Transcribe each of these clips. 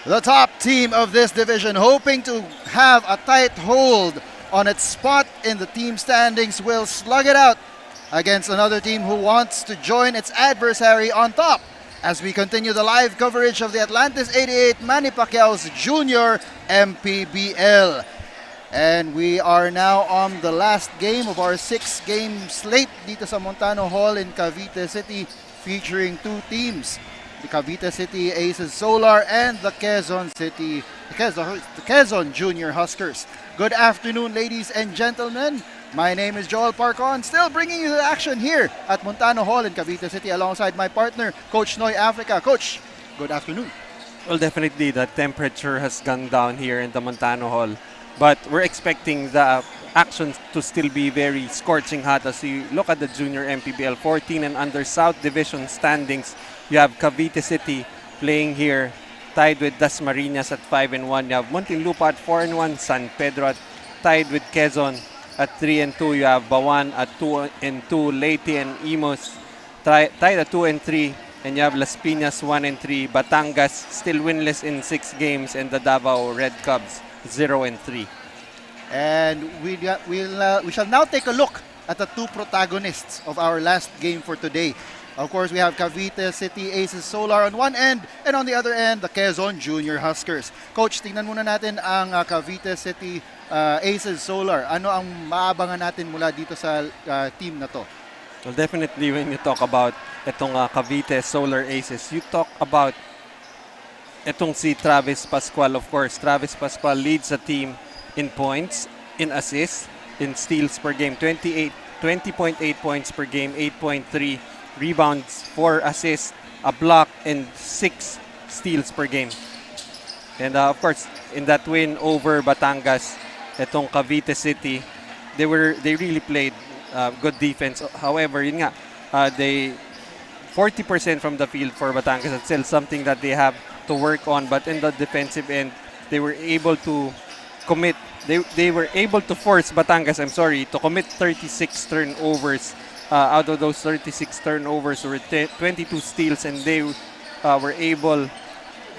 The top team of this division, hoping to have a tight hold on its spot in the team standings, will slug it out against another team who wants to join its adversary on top. As we continue the live coverage of the Atlantis 88 Manny Pacquiao's Junior MPBL. And we are now on the last game of our 6-game slate dito sa Montano Hall in Cavite City, featuring two teams. The Cavite City Aces Solar and the Quezon Junior Huskers. Good afternoon, ladies and gentlemen. My name is Joel Parcon, still bringing you the action here at Montano Hall in Cavite City alongside my partner, Coach Noy Africa. Coach, good afternoon. Well, definitely the temperature has gone down here in the Montano Hall. But we're expecting the action to still be very scorching hot as you look at the Junior MPBL 14 and under South Division standings. You have Cavite City playing here, tied with Dasmariñas at 5-1. You have Muntinlupa at 4-1, San Pedro tied with Quezon at 3-2. You have Bawan at 2-2, Leyte and Imus tied at 2-3. And you have Las Piñas 1-3, Batangas still winless in 6 games, and the Davao Red Cubs 0-3. And we shall now take a look at the two protagonists of our last game for today. Of course, we have Cavite City Aces Solar on one end, and on the other end, the Quezon Junior Huskers. Coach, tingnan muna natin ang Cavite City Aces Solar. Ano ang maabangan natin mula dito sa team na to? Well, definitely when you talk about itong Cavite Solar Aces, you talk about itong si Travis Pascual. Of course, Travis Pascual leads the team in points, in assists, in steals per game. 20.8 points per game, 8.3 rebounds, 4 assists, a block, and 6 steals per game. And of course, in that win over Batangas, itong Cavite City, they really played good defense. However, yun nga, they 40% from the field for Batangas. It's still something that they have to work on. But in the defensive end, they were able to commit. They were able to force Batangas, to commit 36 turnovers. Out of those 36 turnovers, were 22 steals, and they were able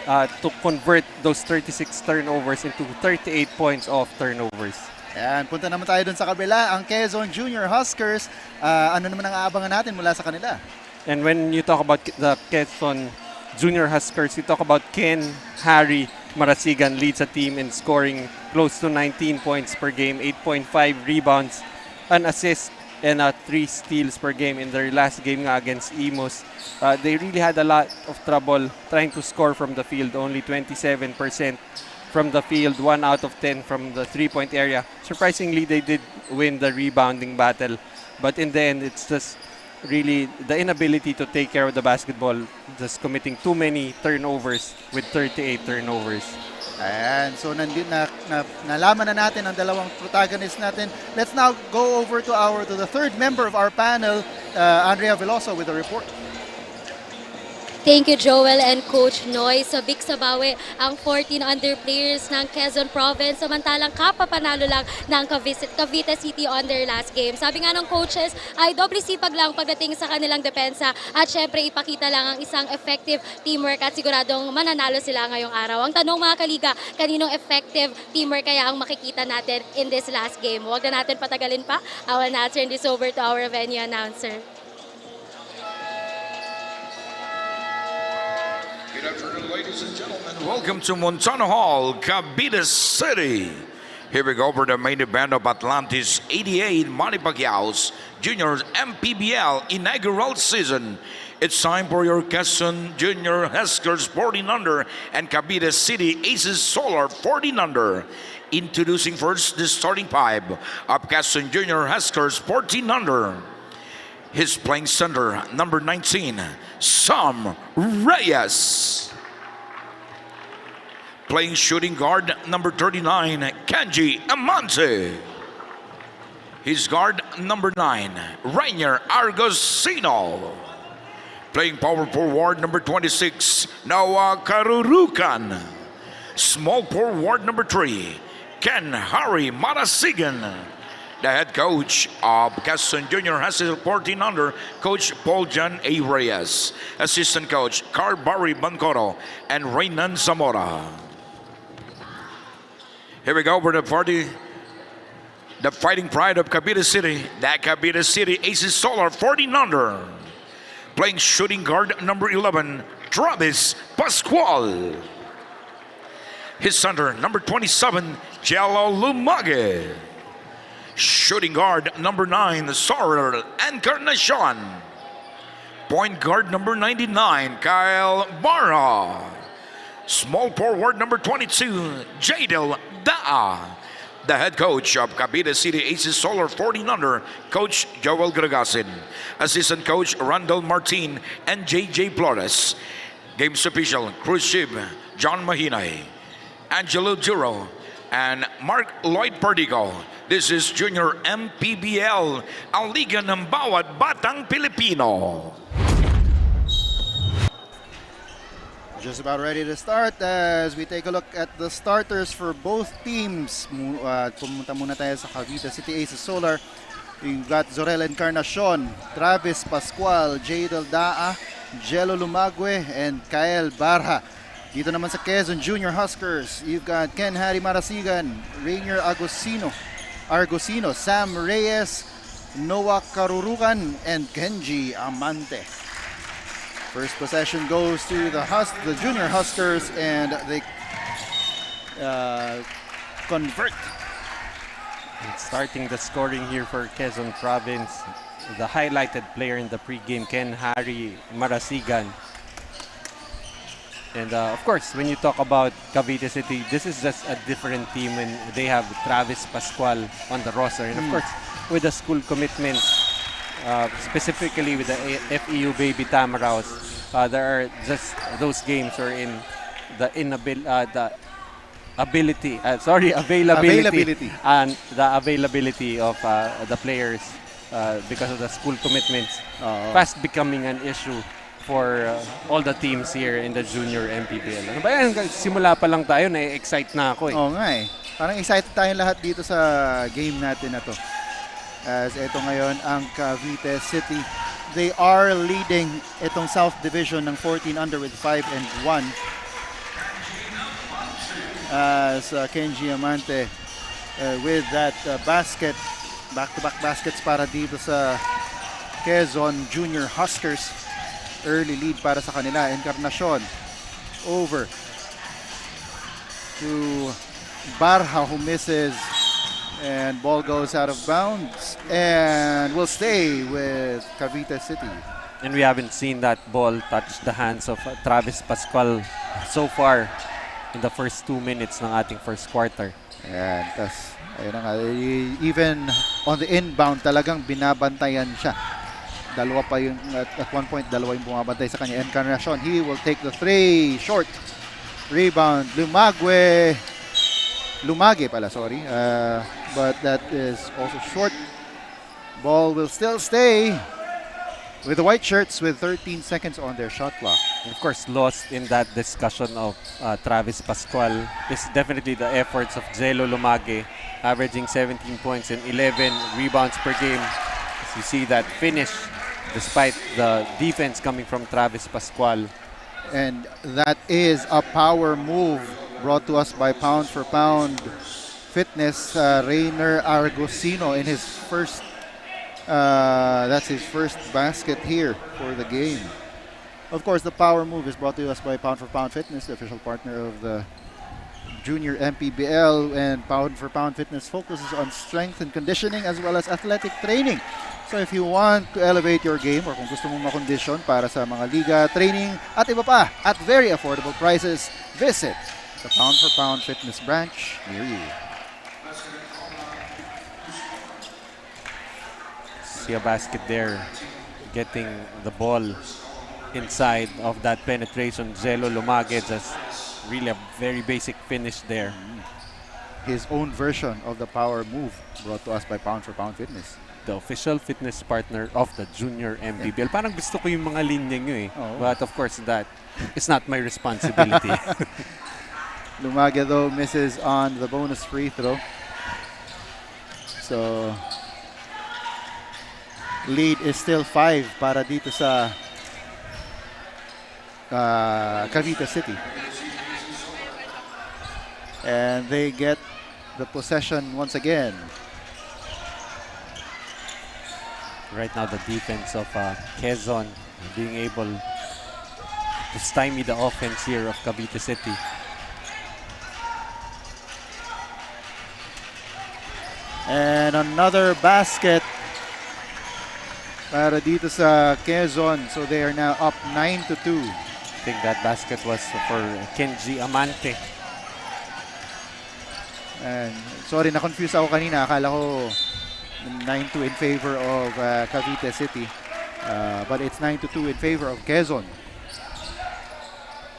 to convert those 36 turnovers into 38 points of turnovers. Ayan, punta naman tayo dun sa kabila, ang Quezon Junior Huskers. Ano naman ang aabangan natin mula sa kanila? And when you talk about the Quezon Junior Huskers, you talk about Ken Harry Marasigan leads a team in scoring close to 19 points per game, 8.5 rebounds, an assist, and 3 steals per game in their last game against Imus. They really had a lot of trouble trying to score from the field, only 27% from the field, 1 out of 10 from the 3-point area. Surprisingly, they did win the rebounding battle, but in the end, it's just really the inability to take care of the basketball, just committing too many turnovers with 38 turnovers. Ayan, so nalaman na natin ang dalawang protagonists natin. Let's now go over to the third member of our panel, Andrea Veloso, with a report. Thank you, Joel and Coach Noy. Sabik sa bawi ang 14 under players ng Quezon Province, samantalang kapapanalo lang ng Cavite City on their last game. Sabi nga ng coaches ay doble sipag lang pagdating sa kanilang depensa at syempre ipakita lang ang isang effective teamwork at siguradong mananalo sila ngayong araw. Ang tanong mga kaliga, kaninong effective teamwork kaya ang makikita natin in this last game? Huwag na natin patagalin pa. I will now turn this over to our venue announcer. Good afternoon, ladies and gentlemen. Welcome to Montano Hall, Cavite City. Here we go for the main event of Atlantis 88 Manny Pacquiao's Junior MPBL Inaugural season. It's time for your Quezon Junior Huskers 14 under and Cavite City Aces Solar 14 under. Introducing first the starting 5 of Quezon Junior Huskers 14 under. He's playing center, number 19, Sam Reyes. Playing shooting guard, number 39, Kenji Amante. His guard, number 9, Rainier Argosino. Playing power forward, number 26, Noah Karurukan. Small forward, number 3, Ken Harry Marasigan. The head coach of Quezon Junior High School 14 under, Coach Paul John A. Reyes. Assistant coach, Carl Barry Bancoro and Reynan Zamora. Here we go for the party. The fighting pride of Cavite City. The Cavite City Aces Solar 14 under. Playing shooting guard number 11, Travis Pascual. His center, number 27, Jello Lumage. Shooting guard number 9, Sorrel Encarnacion. Point guard number 99, Kyle Barra. Small forward number 22, Jadel Daa. The head coach of Cavite City Aces Solar 14 under, Coach Joel Gragasin. Assistant coach Randall Martin and JJ Flores. Games official Cruz Shib, John Mahinay, Angelo Duro, and Mark Lloyd Perdigo. This is Junior MPBL, ang liga ng bawat batang Pilipino. Just about ready to start as we take a look at the starters for both teams. Pumunta muna tayo sa Cavite City Aces Solar. You've got Zorel Encarnacion, Travis Pascual, Jadel Daa, Jello Lumagwe, and Kyle Barha. Dito naman sa Quezon Junior Huskers, you've got Ken Harry Marasigan, Rainier Argosino, Sam Reyes, Noah Karurukan, and Kenji Amante. First possession goes to the Junior Huskers, and they convert. Starting the scoring here for Quezon Province, the highlighted player in the pregame, Ken Harry Marasigan. And of course, when you talk about Cavite City, this is just a different team when they have Travis Pascual on the roster. And of course, with the school commitments, specifically with the FEU Baby Tamaraws, there are just those games wherein the availability and the availability of the players because of the school commitments fast becoming an issue for all the teams here in the Junior MPBL. Ano ba yan? Simula pa lang tayo, na-excite na ako eh. Oo nga eh. Parang excited tayong lahat dito sa game natin na to. As ito ngayon ang Cavite City. They are leading itong South Division ng 14 under with 5-1. As Kenji Amante with that basket, back-to-back baskets para dito sa Quezon Junior Huskers. Early lead para sa kanila. Encarnacion over to Barha, who misses, and ball goes out of bounds and will stay with Cavite City. And we haven't seen that ball touch the hands of Travis Pascual so far in the first 2 minutes ng ating first quarter. Ayan, tas ayun na nga, even on the inbound talagang binabantayan siya. Dalawa pa yung, at one point, dalawa yung bumabantay sa kanya. Encarnacion, he will take the three. Short. Rebound. Lumage pala, sorry. But that is also short. Ball will still stay with the white shirts with 13 seconds on their shot clock. And of course, lost in that discussion of Travis Pascual is definitely the efforts of Jello Lumage, averaging 17 points and 11 rebounds per game. As you see that finish, despite the defense coming from Travis Pascual. And that is a power move brought to us by Pound for Pound Fitness. Rainier Argosino in his first, that's his first basket here for the game. Of course, the power move is brought to us by Pound for Pound Fitness, the official partner of the Junior MPBL, and Pound for Pound Fitness focuses on strength and conditioning as well as athletic training. So if you want to elevate your game or kung gusto mong makondisyon para sa mga liga, training at iba pa at very affordable prices, visit the Pound for Pound Fitness branch near you. See a basket there, getting the ball inside of that penetration. Jello Lumage, just really a very basic finish there. His own version of the power move brought to us by Pound for Pound Fitness. The official fitness partner of the Junior MPBL. Parang gusto ko yung mga linya nyo eh. Oh. But of course, that is not my responsibility. Lumage though misses on the bonus free throw. So, lead is still 5 para dito sa Cavite City. And they get the possession once again. Right now, the defense of Quezon being able to stymie the offense here of Cavite City. And another basket para dito sa Quezon. So they are now up 9-2. I think that basket was for Kenji Amante. And sorry, na-confuse ako kanina. Akala ko 9-2 in favor of Cavite City. But it's 9-2 in favor of Quezon.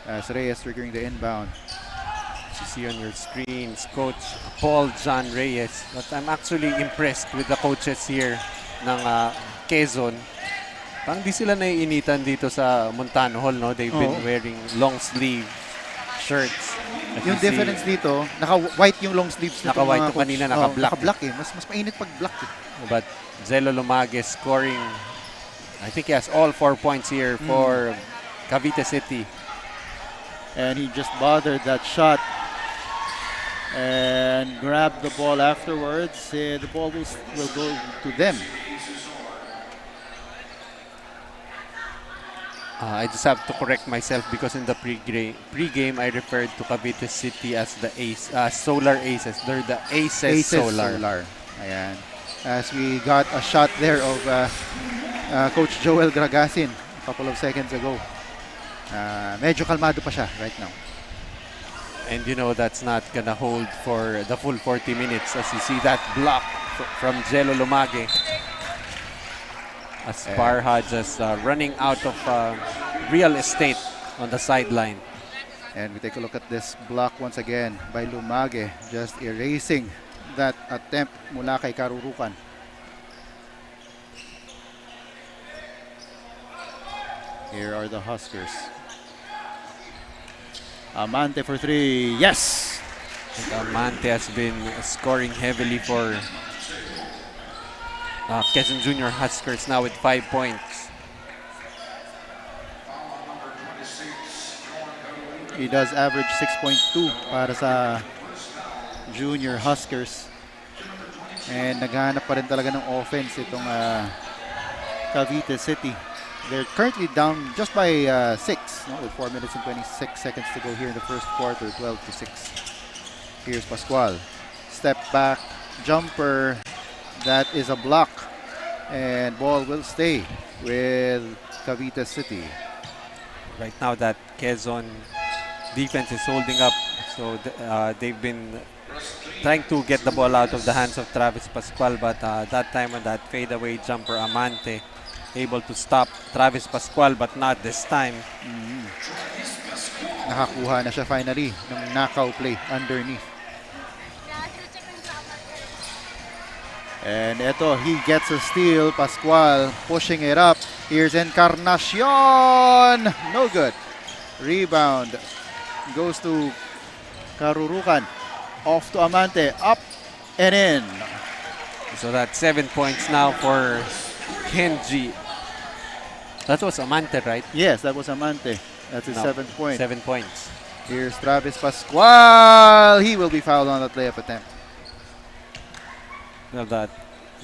As Reyes triggering the inbound. You see on your screens, Coach Paul John Reyes. But I'm actually impressed with the coaches here ng Quezon. Parang di sila naiinitan dito sa Montano Hall, no? They've been wearing long sleeve shirts. Yung difference dito, naka-white yung long sleeves nito. Naka-white to kanina, naka-black. Naka-black eh. Mas mainit pag black eh. But Zelo Lumage scoring, I think he has all 4 points here for Cavite City. And he just bothered that shot and grabbed the ball afterwards. The ball will go to them. I just have to correct myself because in the pre-game I referred to Cavite City as the Solar Aces. They're the Aces Solar. Ayan. As we got a shot there of Coach Joel Gragasin a couple of seconds ago. Medyo kalmado pa siya right now. And you know that's not gonna hold for the full 40 minutes as you see that block from Jello Lumage. As Parha just running out of real estate on the sideline. And we take a look at this block once again by Lumage, just erasing that attempt mula kay Karurukan. Here are the Huskers. Amante for 3, yes! And Amante has been scoring heavily for Quezon Junior Huskers now with 5 points. He does average 6.2 para sa Junior Huskers. And naghahanap pa rin talaga ng offense itong Cavite City. They're currently down just by 6, no? With 4 minutes and 26 seconds to go here in the first quarter, 12-6. Here's Pascual. Step back, jumper. That is a block. And ball will stay with Cavite City. Right now that Quezon defense is holding up. So they've been trying to get the ball out of the hands of Travis Pascual. But that time on that fadeaway jumper, Amante able to stop Travis Pascual, but not this time. Nakakuha na siya finally ng knockout play underneath. And eto, he gets a steal. Pascual pushing it up. Here's Encarnacion. No good. Rebound goes to Karurukan. Off to Amante. Up and in. So that's 7 points now for Kenji. That was Amante, right? Yes, that was Amante. That's his 7th point. 7 points. Here's Travis Pascual. He will be fouled on that layup attempt. Well, the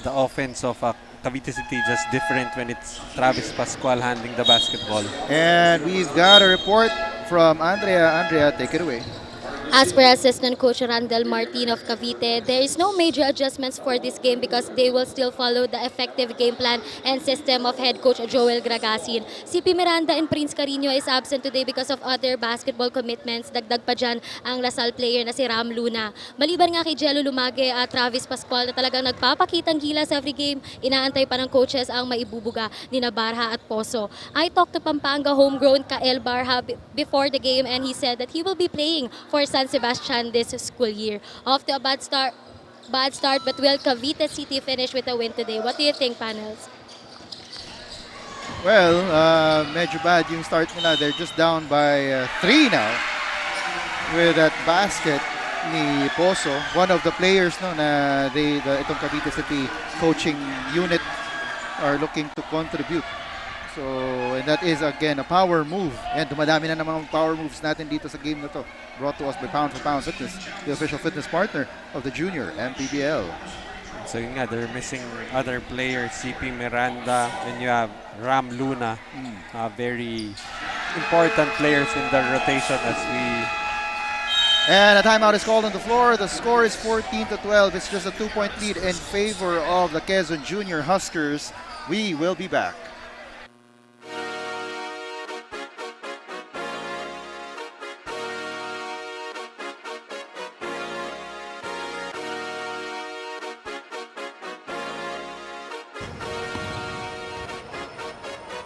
offense of Cavite City just different when it's Travis Pascual handling the basketball. And we've got a report from Andrea. Andrea, take it away. As per Assistant Coach Randall Martin of Cavite, there is no major adjustments for this game because they will still follow the effective game plan and system of head coach Joel Gragasin. CP Miranda and Prince Carino is absent today because of other basketball commitments. Dagdag pa dyan ang Lasal player na si Ram Luna. Maliban nga kay Jello Lumage at Travis Pascual na talagang nagpapakitang gilas every game, inaantay pa ng coaches ang maibubuga ni Barha at Poso. I talked to Pampanga homegrown Kael Barha before the game and he said that he will be playing for San Sebastian this school year. Off to a bad start, but will Cavite City finish with a win today? What do you think, panels? Well, medyo bad yung start nila. They're just down by 3 now with that basket ni Poso, one of the players no na itong Cavite City coaching unit are looking to contribute. So, and that is again a power move. And dumadami na naman mga power moves natin dito sa game na to. Brought to us by Pound for Pound Fitness, the official fitness partner of the junior MPBL. So yun nga, they're missing other players, CP Miranda, and you have Ram Luna, very important players in the rotation as we... And a timeout is called on the floor. The score is 14-12. It's just a 2-point lead in favor of the Quezon Junior Huskers. We will be back.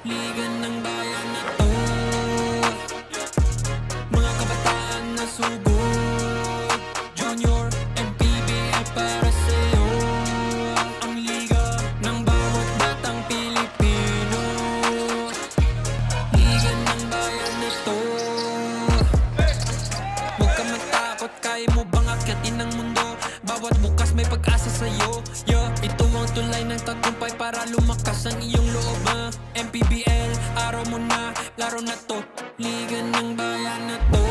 Ligan ng bayan na to, mga kabataan na sugod, Junior MPBL para sa'yo. Ang liga ng bawat batang Pilipino. Ligan ng bayan na to, huwag ka matakot, kaya mo bang akyatin ang mundo? Bawat bukas may pag-asa sa'yo. Ito ang tulay ng tagumpay para lumakas ang iyong loob. MPBL, araw mo na, laro na to. Liga ng bayan na to,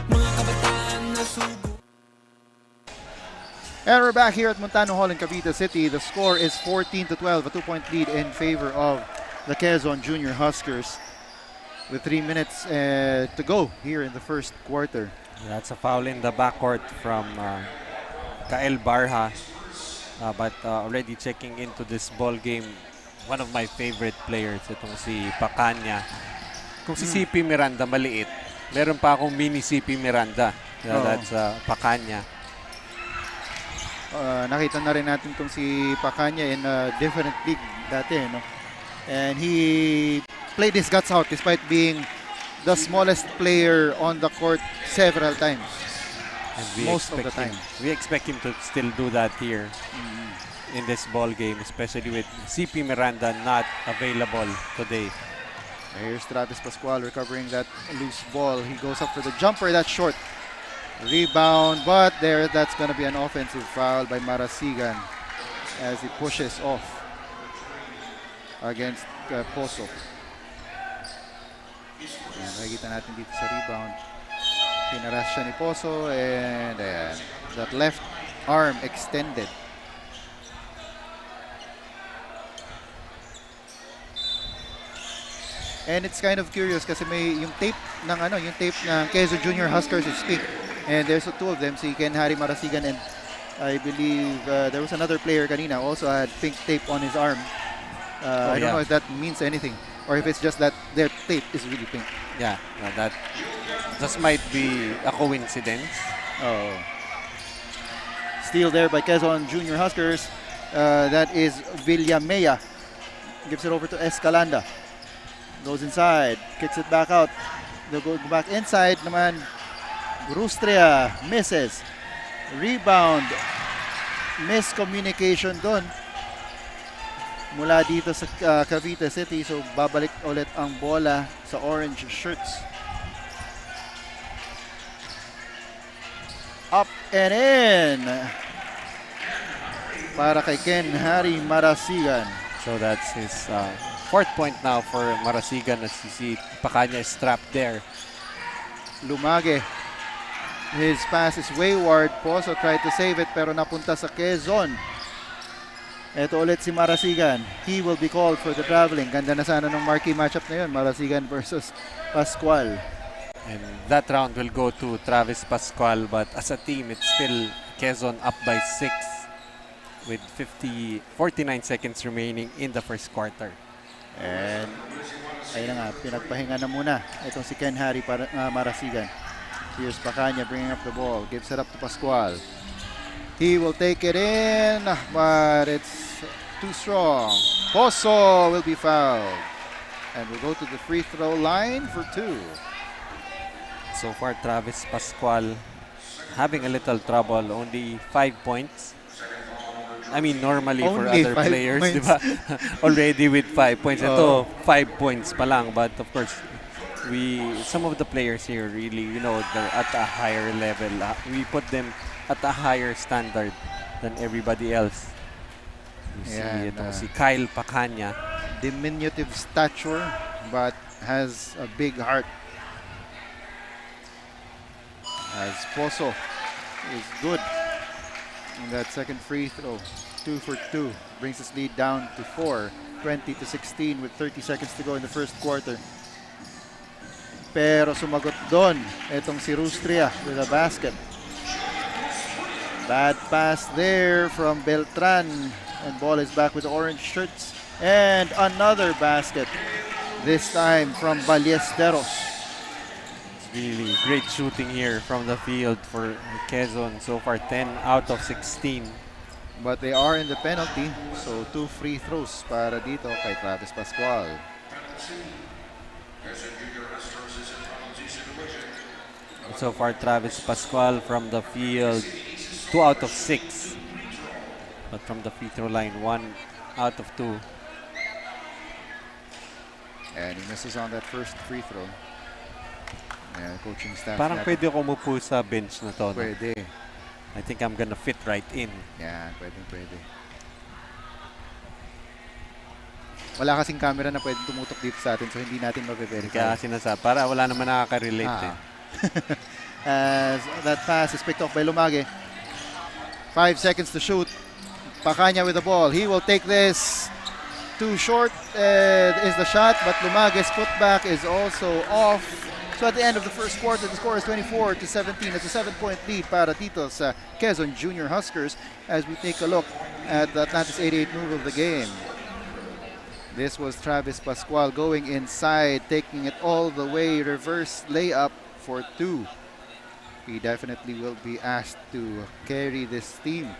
mga kabataan na sugo. And we're back here at Montano Hall in Cavite City. The score is 14-12, a 2-point lead in favor of the Quezon Junior Huskers with 3 minutes to go here in the first quarter. That's a foul in the backcourt from Kael Barha. But already checking into this ball game, one of my favorite players, itong si Pacanya. Kung si CP Miranda maliit, meron pa akong mini CP Miranda. That's Pacanya. Nakita na rin natin itong si Pacanya in a different league dati, no? And he played his guts out despite being the smallest player on the court several times. And we Most of the time. We expect him to still do that here in this ball game, especially with CP Miranda not available today. Here's Travis Pascual recovering that loose ball. He goes up for the jumper. That's short. Rebound, but that's going to be an offensive foul by Marasigan as he pushes off against Poso. Ayan, nakikita natin dito sa rebound. Pinaras siya ni Poso, and ayan, that left arm extended. And it's kind of curious kasi may yung tape ng Quezon Junior Huskers is pink. And there's two of them, si Ken Harry Marasigan, and I believe there was another player kanina also had pink tape on his arm. I don't know if that means anything or if it's just that their tape is really pink. Yeah, that just might be a coincidence. Oh. Steal there by Quezon Junior Huskers. That is Villamea. Gives it over to Escalanda. Goes inside, kicks it back out. They'll go back inside naman. Rustria misses. Rebound. Miscommunication doon. Mula dito sa Cavite City. So babalik ulit ang bola sa orange shirts. Up and in. Para kay Ken Harry Marasigan. So that's his fourth point now for Marasigan as you see Pacanya is trapped there. Lumage. His pass is wayward. Poso tried to save it pero napunta sa Quezon. Ito ulit si Marasigan. He will be called for the traveling. Ganda na sana ng marquee matchup na yun. Marasigan versus Pascual. And that round will go to Travis Pascual, but as a team, it's still Quezon up by 6 with 49 seconds remaining in the first quarter. And ayun na nga, pinagpahinga na muna itong si Ken Harry Marasigan. Here's Pacanya bringing up the ball. Gives it up to Pascual. He will take it in, but it's too strong. Poso will be fouled. And we'll go to the free throw line for 2. So far, Travis Pascual having a little trouble. Only 5 points. I mean, normally for Only other 5 players, points. diba? Already with 5 points. Ito, 5 points pa lang. But of course, some of the players here really, they're at a higher level. We put them at a higher standard than everybody else. You see, itong si Kyle Pacanya. Diminutive stature, but has a big heart. As Poso is good in that second free throw. 2 for 2. Brings his lead down to 4. 20-16 with 30 seconds to go in the first quarter. Pero sumagot doon itong si Rustria with a basket. Bad pass there from Beltran. And ball is back with the orange shirts. And another basket. This time from Ballesteros. Really great shooting here from the field for Quezon. So far 10 out of 16. But they are in the penalty. So 2 free throws para dito kay Travis Pascual. So far Travis Pascual from the field 2 out of 6. But from the free throw line 1 out of 2. And he misses on that first free throw. Yeah, coaching staff. Parang pwede ako umupo sa bench na to. Pwede. I think I'm gonna fit right in. Yeah, pwede. Wala kasing camera na pwedeng tumutok dito sa atin so hindi natin mabe-verify. Kaya sinasabi, para wala naman nakaka-relate eh. As that pass is picked off by Lumage. 5 seconds to shoot. Pacanya with the ball. He will take this. Too short is the shot, but Lumage's putback is also off. So at the end of the first quarter, the score is 24-17. It's a 7-point lead para dito sa Quezon Junior Huskers as we take a look at the Atlantis 88 move of the game. This was Travis Pascual going inside, taking it all the way, reverse layup for 2. He definitely will be asked to carry this team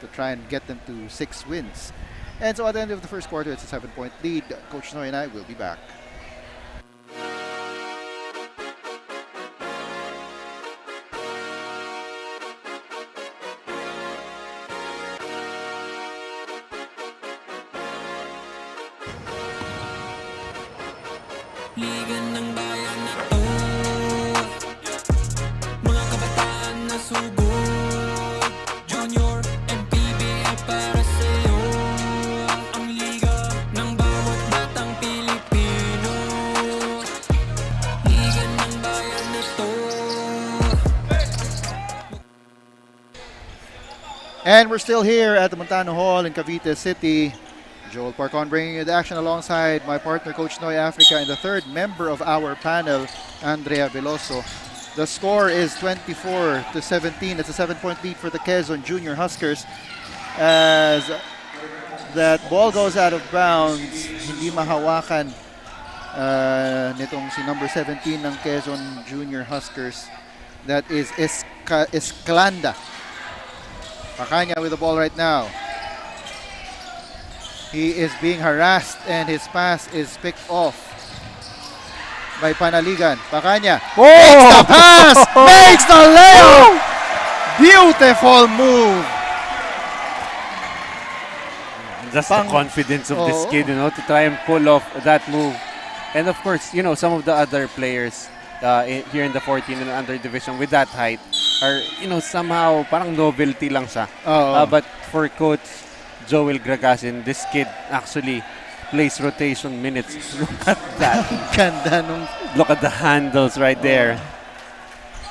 to try and get them to 6 wins. And so at the end of the first quarter, it's a 7-point lead. Coach Noy and I will be back. Ligan ng bayan na to, mga kabataan na sugod, Junior, MPBL para sa'yo. Ang liga ng bawat batang Pilipino, ligan ng bayan na to. And we're still here at the Montano Hall in Cavite City. Joel Parcon bringing you the action alongside my partner, Coach Noy Africa, and the third member of our panel, Andrea Veloso. The score is 24-17. It's a 7-point lead for the Quezon Junior Huskers. As that ball goes out of bounds, hindi mahawakan nitong si number 17 ng Quezon Junior Huskers. That is Escalanda. Pacanya with the ball right now. He is being harassed and his pass is picked off by Panaligan. Pacanya makes the pass, makes the layup. Beautiful move. Just the confidence of this kid, to try and pull off that move. And of course, some of the other players here in the 14 and under division with that height are, somehow parang novelty lang siya. But for Coach Joel Gragasin, this kid actually plays rotation minutes. Look at that. Ganda nung... Look at the handles right there.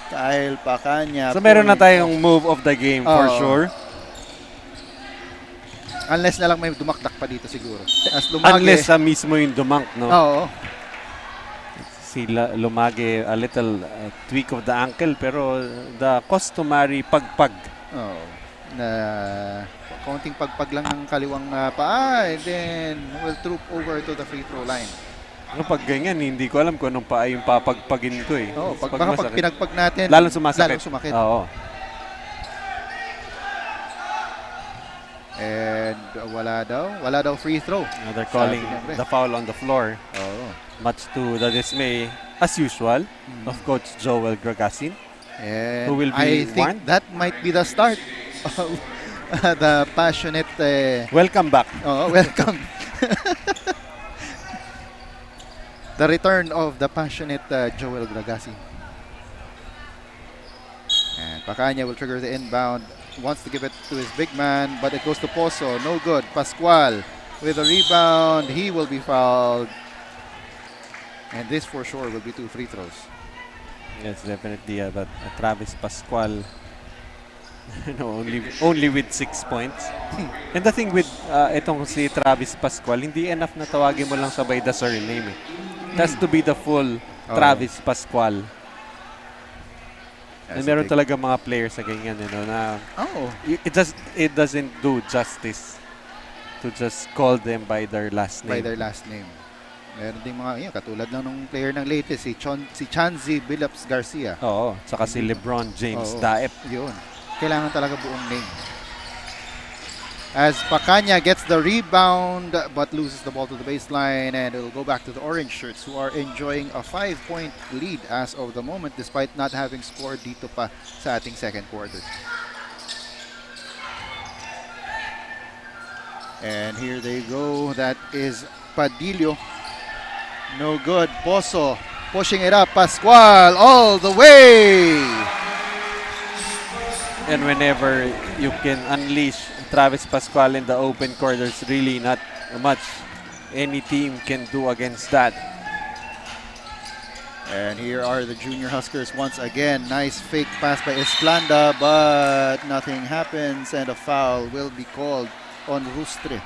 Kyle Pacanya. So meron na tayong move of the game for sure. Unless na lang may dumakdak pa dito siguro. As Lumage, unless mismo yung dumunk, no? Oo. Si Lumage, a little tweak of the ankle, pero the customary pagpag. Oo. Na konting pagpag lang ng kaliwang paa, and then will troop over to the free throw line. Pag ganyan, hindi ko alam kung anong paa yung papagpagin ko eh. Baka pag pinagpag natin, lalong sumasakit. Oo. And wala daw free throw. They're calling the foul on the floor. Much to the dismay, as usual, of Coach Joel Gragasin. And who will be I think warned. that might be the start of the passionate... welcome back. Welcome. The return of the passionate Joel Gragasi. And Pacanya will trigger the inbound. Wants to give it to his big man, but it goes to Pozo. No good. Pascual with a rebound. He will be fouled. And this for sure will be 2 free throws. Yes, definitely. But Travis Pascual, only with 6 points. And the thing with itong si Travis Pascual, hindi enough na tawagin mo lang sabay the surname. It has to be the full Travis Pascual. And meron talaga mga players sa ganyan, na it doesn't do justice to just call them by their last name. Meron ding mga katulad nung player ng latest, si Chanzi Billups Garcia. Oo, saka si LeBron James Daep. Yun. Kailangan talaga buong name. As Pacanya gets the rebound but loses the ball to the baseline, and it will go back to the orange shirts, who are enjoying a 5-point lead as of the moment despite not having scored dito pa sa ating second quarter. And here they go. That is Padillo. No good. Pozo pushing it up. Pascual all the way. And whenever you can unleash Travis Pascual in the open court, there's really not much any team can do against that. And here are the Junior Huskers once again. Nice fake pass by Esclanda, but nothing happens, and a foul will be called on Rustre.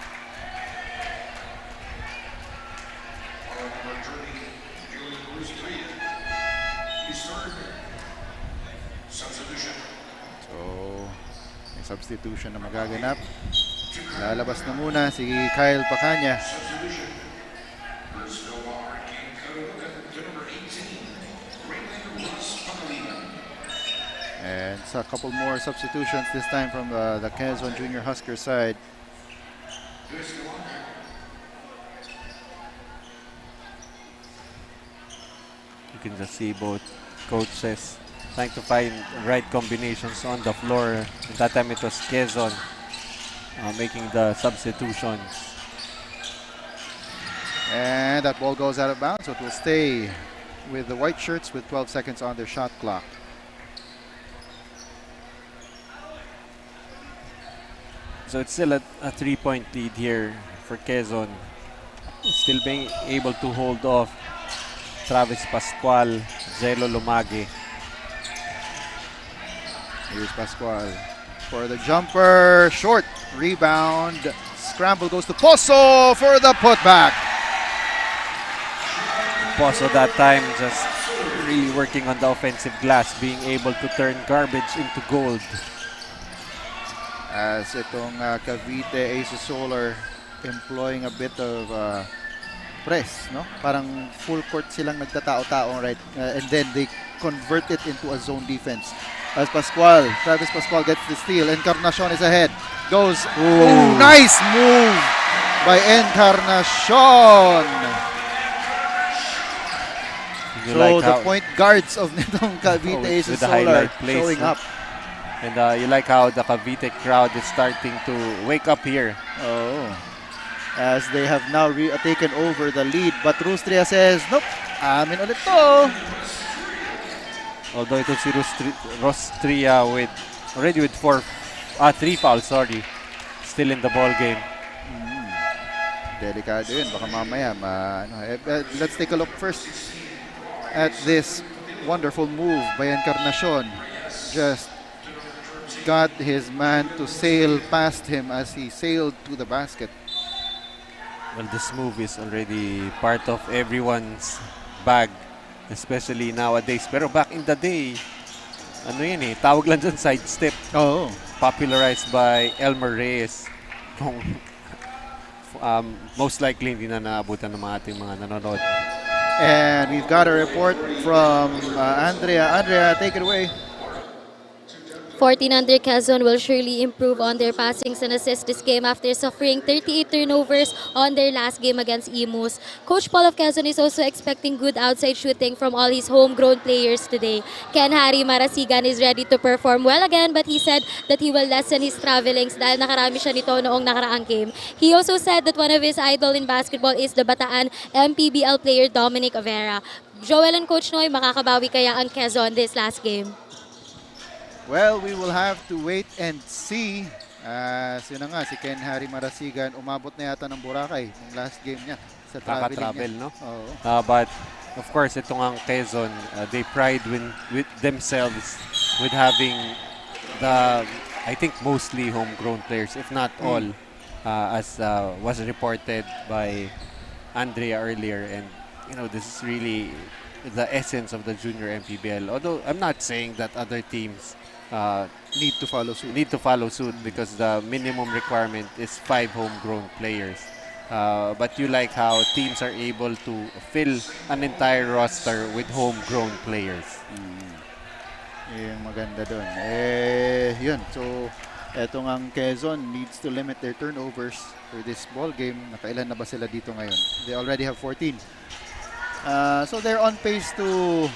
Substitution na magaganap. Lalabas na muna si Kyle Pacanya. And a couple more substitutions this time from the Quezon Junior Husker side. You can just see both coaches trying to find right combinations on the floor. And that time it was Quezon making the substitutions. And that ball goes out of bounds, so it will stay with the white shirts with 12 seconds on their shot clock. So it's still a 3-point lead here for Quezon. Still being able to hold off Travis Pascual, Zelo Lumage. Here's Pascual for the jumper. Short rebound. Scramble goes to Pozo for the putback. Pozo that time just really working on the offensive glass, being able to turn garbage into gold. As itong Cavite Aces Solar employing a bit of press, no? Parang full court silang nagtatao-tao, right? And then they convert it into a zone defense. As Travis Pascual gets the steal. Encarnacion is ahead. Goes. Ooh, nice move by Encarnacion. So like the point guards of nitong Cavite Aces Solar showing up. And you like how the Cavite crowd is starting to wake up here. As they have now taken over the lead. But Rustria says, nope, amin ulit to. Although ito si Rostria already with 3 fouls, still in the ball game. Delikado yun, baka mamaya let's take a look first at this wonderful move by Encarnacion. Just got his man to sail past him as he sailed to the basket. Well, this move is already part of everyone's bag, especially nowadays. Pero back in the day, tawag lang dyan side step. Popularized by Elmer Reyes. Most likely hindi na naabutan ng ating mga nanonood. And we've got a report from Andrea. Andrea, take it away. 14 under Quezon will surely improve on their passings and assists this game after suffering 38 turnovers on their last game against Imus. Coach Paul of Quezon is also expecting good outside shooting from all his homegrown players today. Ken Harry Marasigan is ready to perform well again, but he said that he will lessen his travelings dahil nakarami siya nito noong nakaraang game. He also said that one of his idol in basketball is the Bataan MPBL player Dominic Avera. Joel and Coach Noy, makakabawi kaya ang Quezon this last game? Well, we will have to wait and see. Yun na nga, si Ken Harry Marasigan, umabot na yata ng Boracay ng last game niya sa traveling Kaka-travel, niya. no? Oo. But of course, itong ang Quezon, they pride with themselves with having I think mostly homegrown players, if not all, as was reported by Andrea earlier. And this is really the essence of the junior MPBL. Although I'm not saying that other teams Need to follow suit. Because the minimum requirement is 5 homegrown players. But you like how teams are able to fill an entire roster with homegrown players. Yung maganda doon. Yun. So, etong ang Quezon needs to limit their turnovers for this ball game. Nakailan na ba sila dito ngayon? They already have 14. So, they're on pace to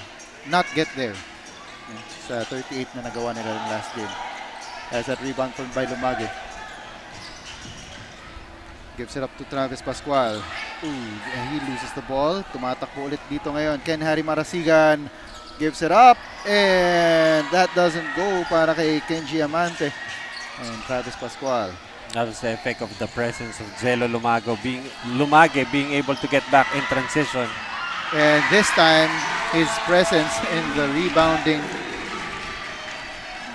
not get there. Sa 38 na nagawa nila ng last game. As that rebound from by Lumage. Gives it up to Travis Pascual. He loses the ball. Tumatakbo ulit dito ngayon. Ken Harry Marasigan gives it up. And that doesn't go para kay Kenji Amante. And Travis Pascual. That was the effect of the presence of Jello Lumage being able to get back in transition. And this time, his presence in the rebounding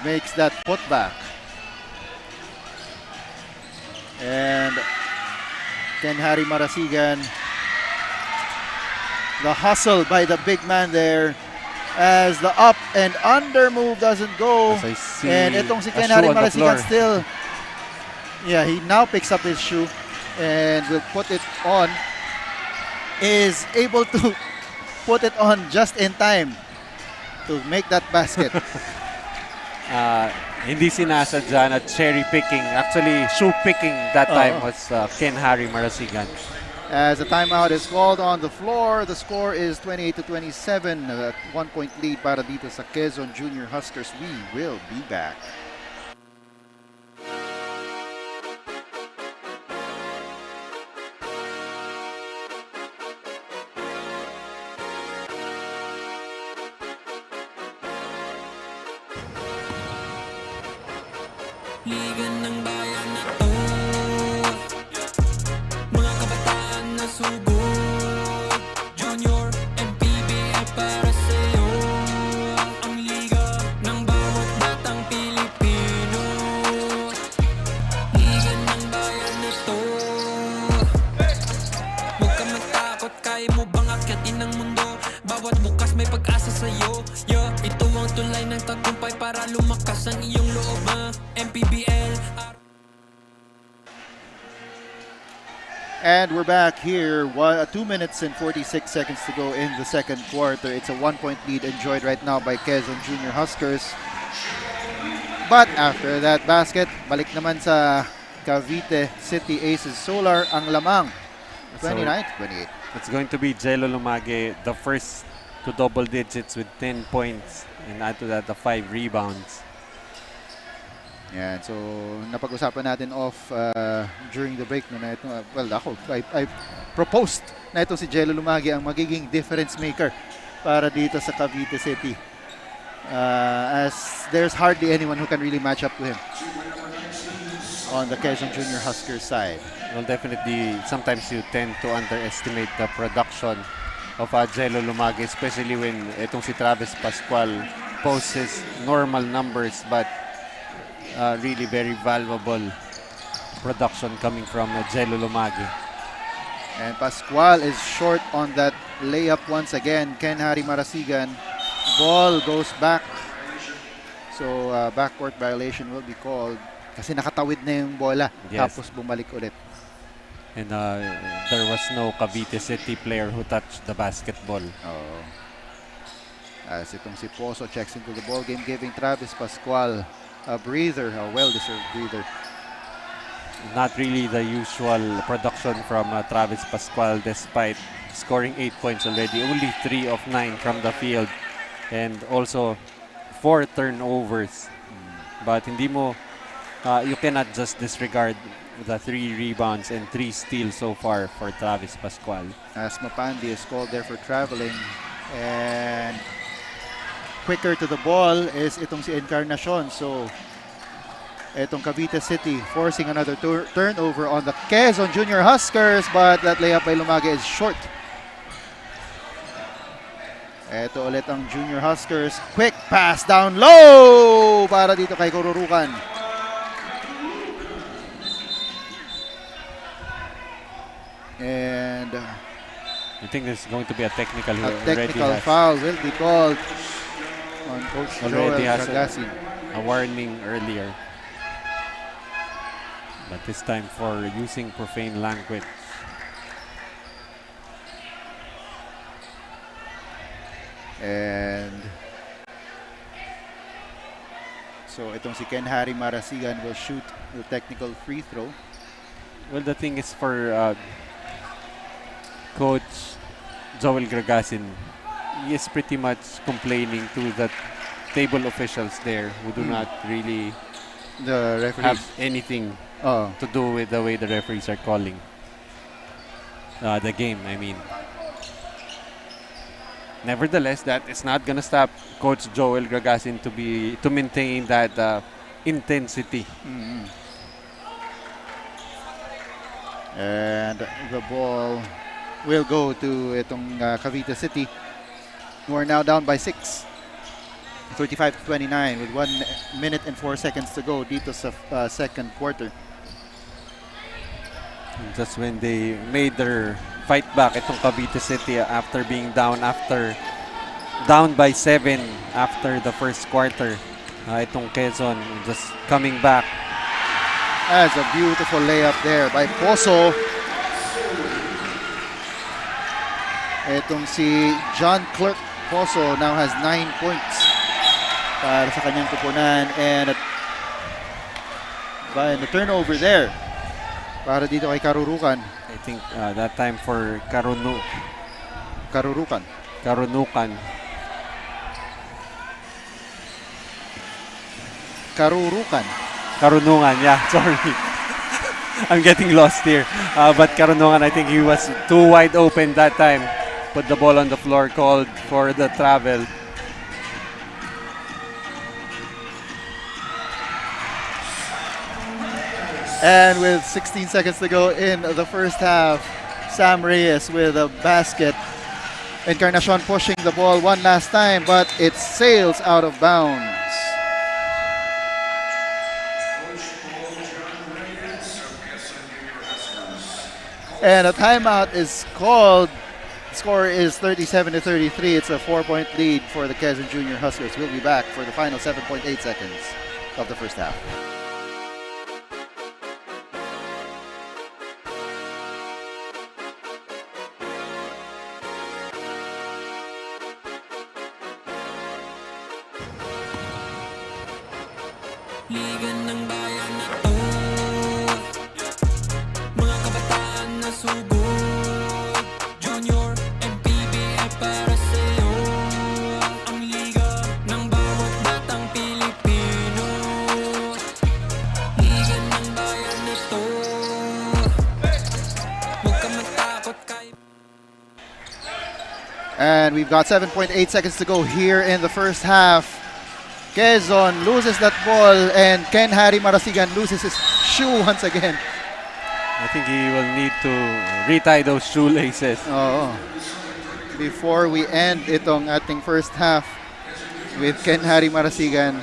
makes that putback. And Ken Harry Marasigan, the hustle by the big man there as the up and under move doesn't go. As I see And itong si a Ken shoe Harry on the Marasigan floor. still, he now picks up his shoe and will put it on. Is able to put it on just in time to make that basket. Hindi sinasadya na cherry picking. Actually, shoe picking that time was Ken Harry Marasigan. As a timeout is called on the floor, the score is 28-27. A 1-point lead para dito sa Quezon Junior Huskers. We will be back. Liga ng bayan na to, mga kabataan na sugod, Junior MPBL para sa'yo. Ang liga ng bawat batang Pilipino. Liga ng bayan na to, huwag ka matakot, kaya mo bang akyatin ang mundo? Bawat bukas may pag-asa sa'yo. Ito ang tulay ng tagumpay para lumakas ang iyong loob. MPBL. And we're back here. 2 minutes and 46 seconds to go in the second quarter. It's a 1-point lead enjoyed right now by Quezon Junior Huskers. But after that basket, balik naman sa Cavite City Aces Solar ang lamang. 29-28. It's going to be Jello Lumage, the first to double digits with 10 points. And add to that, the 5 rebounds. Yan, so napag-usapan natin off during the break na ito. I proposed na ito si Jello Lumage ang magiging difference maker para dito sa Cavite City. As there's hardly anyone who can really match up to him on the Quezon Junior Huskers side. Well, definitely, sometimes you tend to underestimate the production of Jello Lumage, especially when itong si Travis Pascual posts his normal numbers, but really very valuable production coming from Jello Lumage. And Pascual is short on that layup once again. Ken Harry Marasigan, ball goes back. So backcourt violation will be called kasi nakatawid na yung bola. Yes. Tapos bumalik ulit. And there was no Cavite City player who touched the basketball. As itong si Pozo checks into the ball game, giving Travis Pascual a breather, a well-deserved breather. Not really the usual production from Travis Pascual despite scoring 8 points already. Only 3 of 9 from the field and also 4 turnovers. But you cannot just disregard the 3 rebounds and 3 steals so far for Travis Pascual. As Mapandi is called there for traveling. And quicker to the ball is itong si Encarnacion. So itong Cavite City forcing another turnover on the Quezon Junior Huskers, but that layup by Lumage is short. Ito ulit ang Junior Huskers. Quick pass down low para dito kay Kururukan. And I think there's going to be a technical a technical foul will be called on Coach Joel already has Dragasin. a warning earlier. But this time for using profane language. And so itong si Ken Harry Marasigan will shoot the technical free throw. Well, the thing is for Coach Joel Dragasin, he is pretty much complaining to the table officials there who do not really The referees. have anything Oh, to do with the way the referees are calling the game. I mean, nevertheless, that is not gonna stop Coach Joel Dragasin to maintain that intensity. and the ball will go to itong Cavite City, who are now down by 6. 35-29 with 1 minute and 4 seconds to go dito sa second quarter. Just when they made their fight back, itong Cavite City after being down by 7 after the first quarter. Itong Quezon just coming back. That's a beautiful layup there by Poso. Itong si John Clerk Poso now has 9 points para sa kanyang kupunan, and by the turnover there para dito kay Karurukan. I think that time for Karurukan. Karunungan, yeah, sorry. I'm getting lost here. But Karunungan, I think he was too wide open that time. Put the ball on the floor, called for the travel. And with 16 seconds to go in the first half, Sam Reyes with a basket. Encarnacion pushing the ball one last time, but it sails out of bounds. And a timeout is called. The score is 37-33. It's a 4-point lead for the Quezon Junior Huskers. We'll be back for the final 7.8 seconds of the first half. Ligan ng bayan na to, mga kabataan na sugod, Junior, MPBL para sa'yo, ang liga ng bawat batang Pilipino. Ligan ng bayan na to, huwag ka matakot kay... And we've got 7.8 seconds to go here in the first half. Quezon loses that ball, and Ken Harry Marasigan loses his shoe once again. I think he will need to retie those shoelaces. Oo. Before we end itong ating first half with Ken Harry Marasigan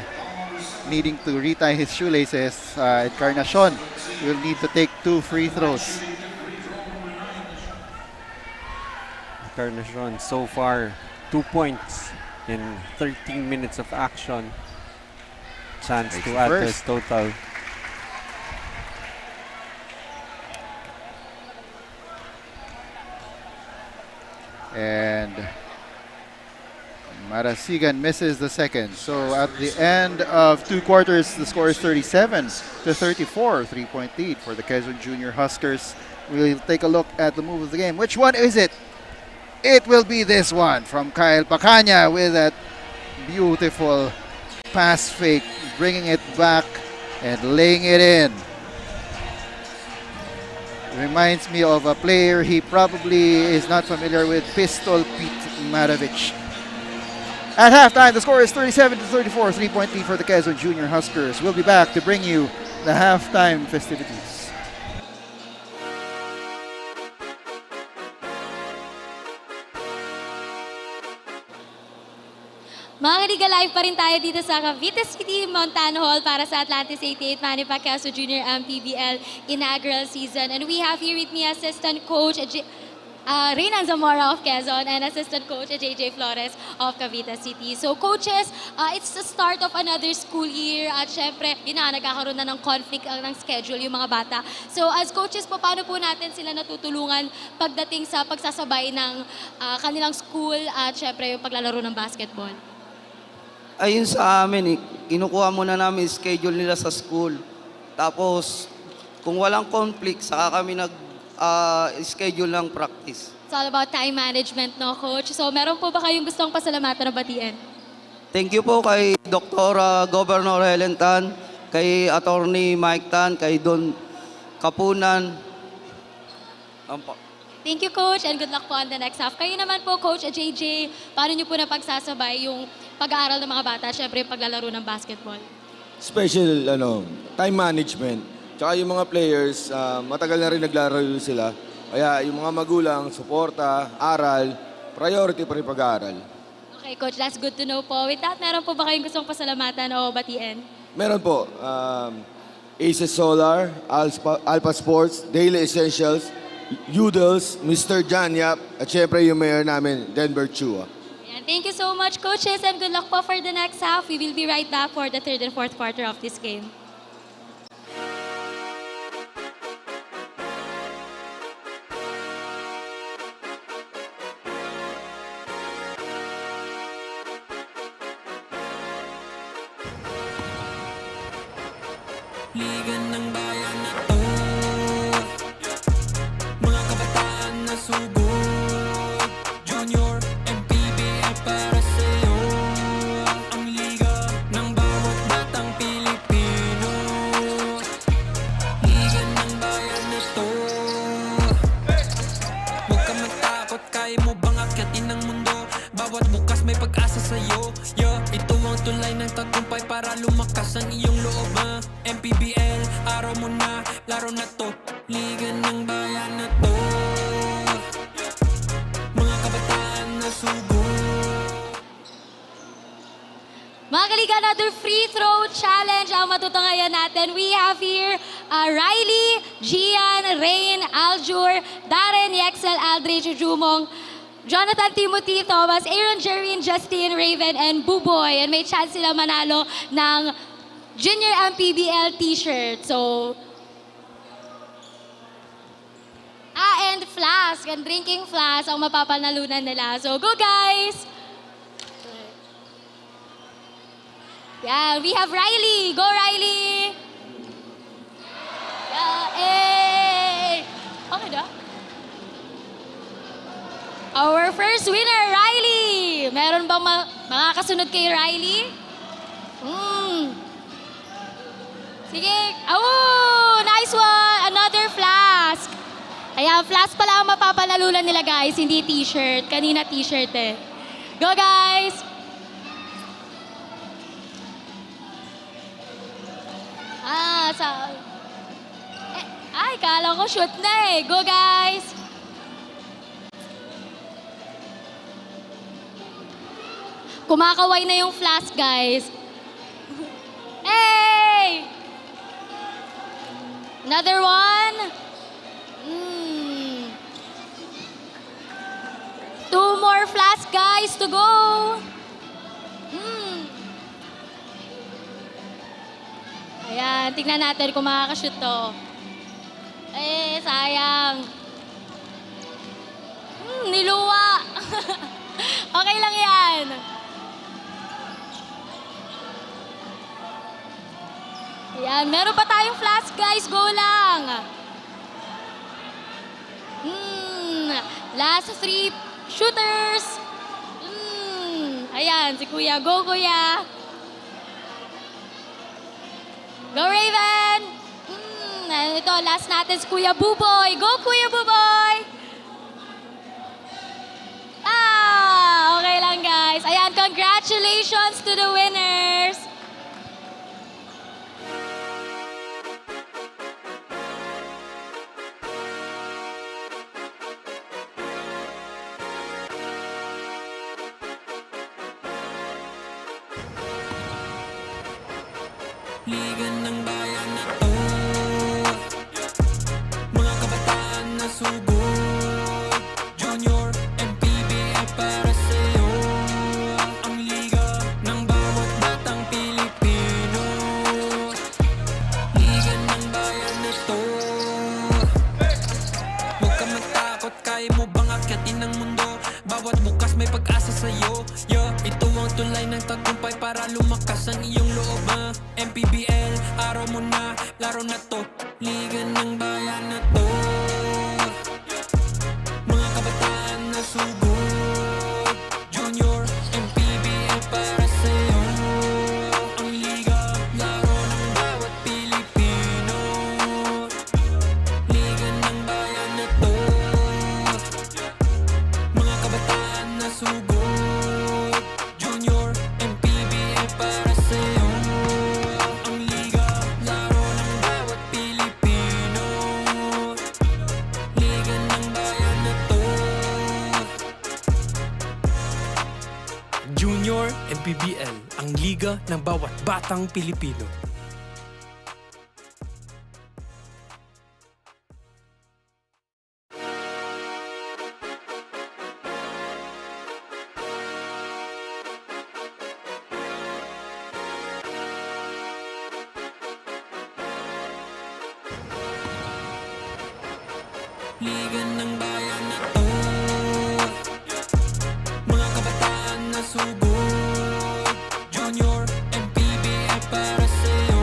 needing to retie his shoelaces, Encarnacion will need to take 2 free throws. Encarnacion so far 2 points in 13 minutes of action. Chance to add this total. And Marasigan misses the second. So at the end of 2 quarters, the score is 37-34. 3-point lead for the Quezon Junior Huskers. We'll take a look at the move of the game. Which one is it? It will be this one from Kyle Pacanya with that beautiful pass fake, bringing it back and laying it in. Reminds me of a player he probably is not familiar with, Pistol Pete Maravich. At halftime, the score is 37-34, 3-point lead for the Quezon Junior Huskers. We'll be back to bring you the halftime festivities. Mga kaniga, live pa rin tayo dito sa Cavite City, Montano Hall para sa Atlantis 88 Manny Pacquiao Jr. MPBL Inaugural Season. And we have here with me Assistant Coach Reynan Zamora of Quezon and Assistant Coach JJ Flores of Cavite City. So coaches, it's the start of another school year at syempre, nagkakaroon na ng conflict ng schedule yung mga bata. So as coaches po, paano po natin sila natutulungan pagdating sa pagsasabay ng kanilang school at syempre yung paglalaro ng basketball? Ayun sa amin, kinukuha muna namin schedule nila sa school. Tapos, kung walang conflict, saka kami schedule ng practice. It's all about time management, no, Coach? So, meron po ba kayong gustong pasalamatan o batiin? Thank you po kay Dr. Governor Helen Tan, kay Attorney Mike Tan, kay Don Kapunan. Thank you, Coach, and good luck po on the next half. Kayo naman po, Coach JJ, paano niyo po napagsasabay yung pag-aaral ng mga bata, syempre yung paglalaro ng basketball? Special time management. Tsaka yung mga players, matagal na rin naglaro sila. Kaya yung mga magulang, suporta, aral, priority pa rin pag-aaral. Okay, Coach, that's good to know po. With that, meron po ba kayong gustong pasalamatan o batiin? Meron po, Aces Solar, Alpha Sports, Daily Essentials, Udels, Mr. John Yap, at syempre yung mayor namin, Denver Chua. Ayan, thank you so much, coaches, and good luck po for the next half. We will be right back for the third and fourth quarter of this game. Liga ng bayan na to, mga kabataan na subok, Junior, MPBL para sa'yo. Ang liga ng bawat batang Pilipino, liga ng bayan na to. Huwag ka matakot, kaya mo bang akyatin ang mundo? Bawat bukas may pag-asa sa'yo. Ito ang tulay ng tagumpay para lumakas ang iyong loob. MPBL, araw mo na, laro na to. Liga ng bayan na to, mga kabataan na subo. Mga kaliga, another free throw challenge ang matutungayan natin. We have here Riley, Gian, Rain, Aljur, Darren, Yexel, Aldrich, Jumong, Jonathan, Timothy, Thomas, Aaron, Jerwin, Justin, Raven, and Buboy. And may chance sila manalo ng Junior MPBL t-shirt. So, and flask, and drinking flask ang mapapanalunan nila. So, go guys! Yeah, we have Riley. Go, Riley! Yeah, hey! Okay na? Our first winner, Riley! Meron bang mga kasunod kay Riley? Sige. Oh, nice one! Another flask. Ayan, flask pala ang mapapanalunan nila, guys. Hindi t-shirt. Kanina t-shirt eh. Go, guys! Ay, kala ko shoot na eh. Go, guys! Kumakaway na yung flask, guys. Hey! Another one. Two more flask, guys, to go. Ayan, tignan natin kung makakashoot to. Eh, sayang. Niluwa. Okay lang yan. Ayan, meron pa tayong flash guys, go lang. Last 3 shooters. Ayan, si Kuya. Go, Kuya. Go, Raven. Ito, last natin si Kuya Buboy. Go, Kuya Buboy. Okay lang, guys. Ayan, congratulations to the winners. Liga ng bayan na to, mga kabataan na sugod. Junior, MPBL para sa'yo. Ang liga ng bawat batang Pilipino. Liga ng bayan na to. Huwag ka matakot, kaya mo bang akyatin ang mundo? Bawat bukas may pag-asa sa'yo. Ito ang tulay ng tagumpay para lumakas ang iyong loob. MPBL, araw mo na, laro na to. Liga ng bayan na to. Mga kabataan na sugod. Junior, MPBL para sa'yo. Ang liga, laro ng bawat Pilipino. Liga ng bayan na to. Mga kabataan na sugod. Junior, MPBL para sa'yo. Ang liga, laro ng bawat Pilipino. Liga ng bayan na to. Junior MPBL, ang liga ng bawat batang Pilipino. Liga ng bayan na to. Mga kabataan na sugod. Junior, MPBL para sa'yo.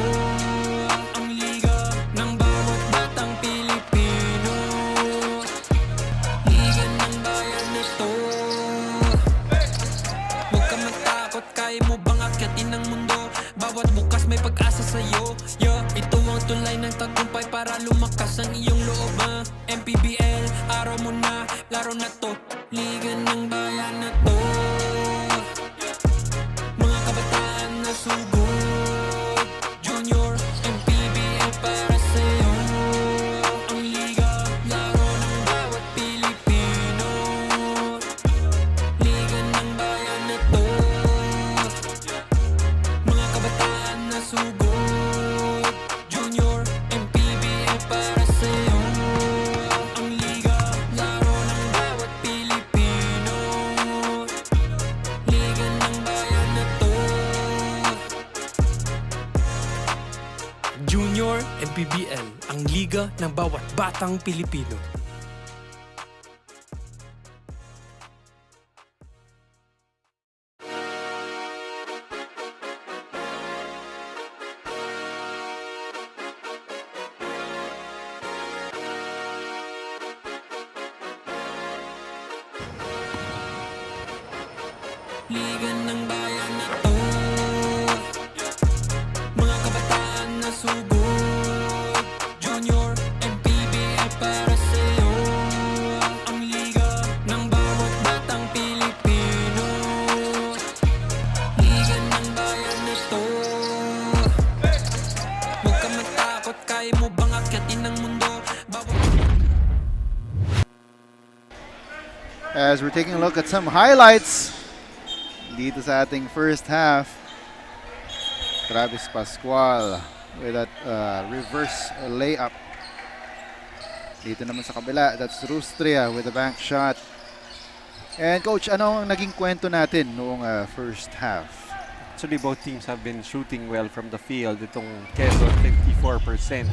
Ang liga ng bawat batang Pilipino. Liga ng bayan na to. Huwag ka matakot, kaya mo bang akyatin ang mundo? Bawat bukas may pag-asa sa'yo. Ito ang tulay ng tagumpay para lumakas ang iyong loob. MPBL, araw mo na, laro na to. Liga ng bayan na to. Mga kabataan na sugod. Junior, MPBL para sa'yo. Ang liga, laro ng bawat Pilipino. Liga ng bayan na to. Mga kabataan na sugod. Junior, MPBL para sa'yo. Ang liga, laro ng bawat Pilipino. Liga ng bayan na to. Junior MPBL, ang liga ng bawat batang Pilipino. Liga ng bayan na to. Mga kabataan na sugod. Junior, MPBL para sa'yo. Ang liga ng bawat batang Pilipino. Liga ng bayan na to. Huwag ka matakot, kaya mo bang akyatin ang mundo? As we're taking a look at some highlights dito sa ating first half, Travis Pascual with that reverse layup. Dito naman sa kabila, that's Rustria with a bank shot. And Coach, ano ang naging kwento natin noong first half? Actually, both teams have been shooting well from the field. Itong Quezon, 54%.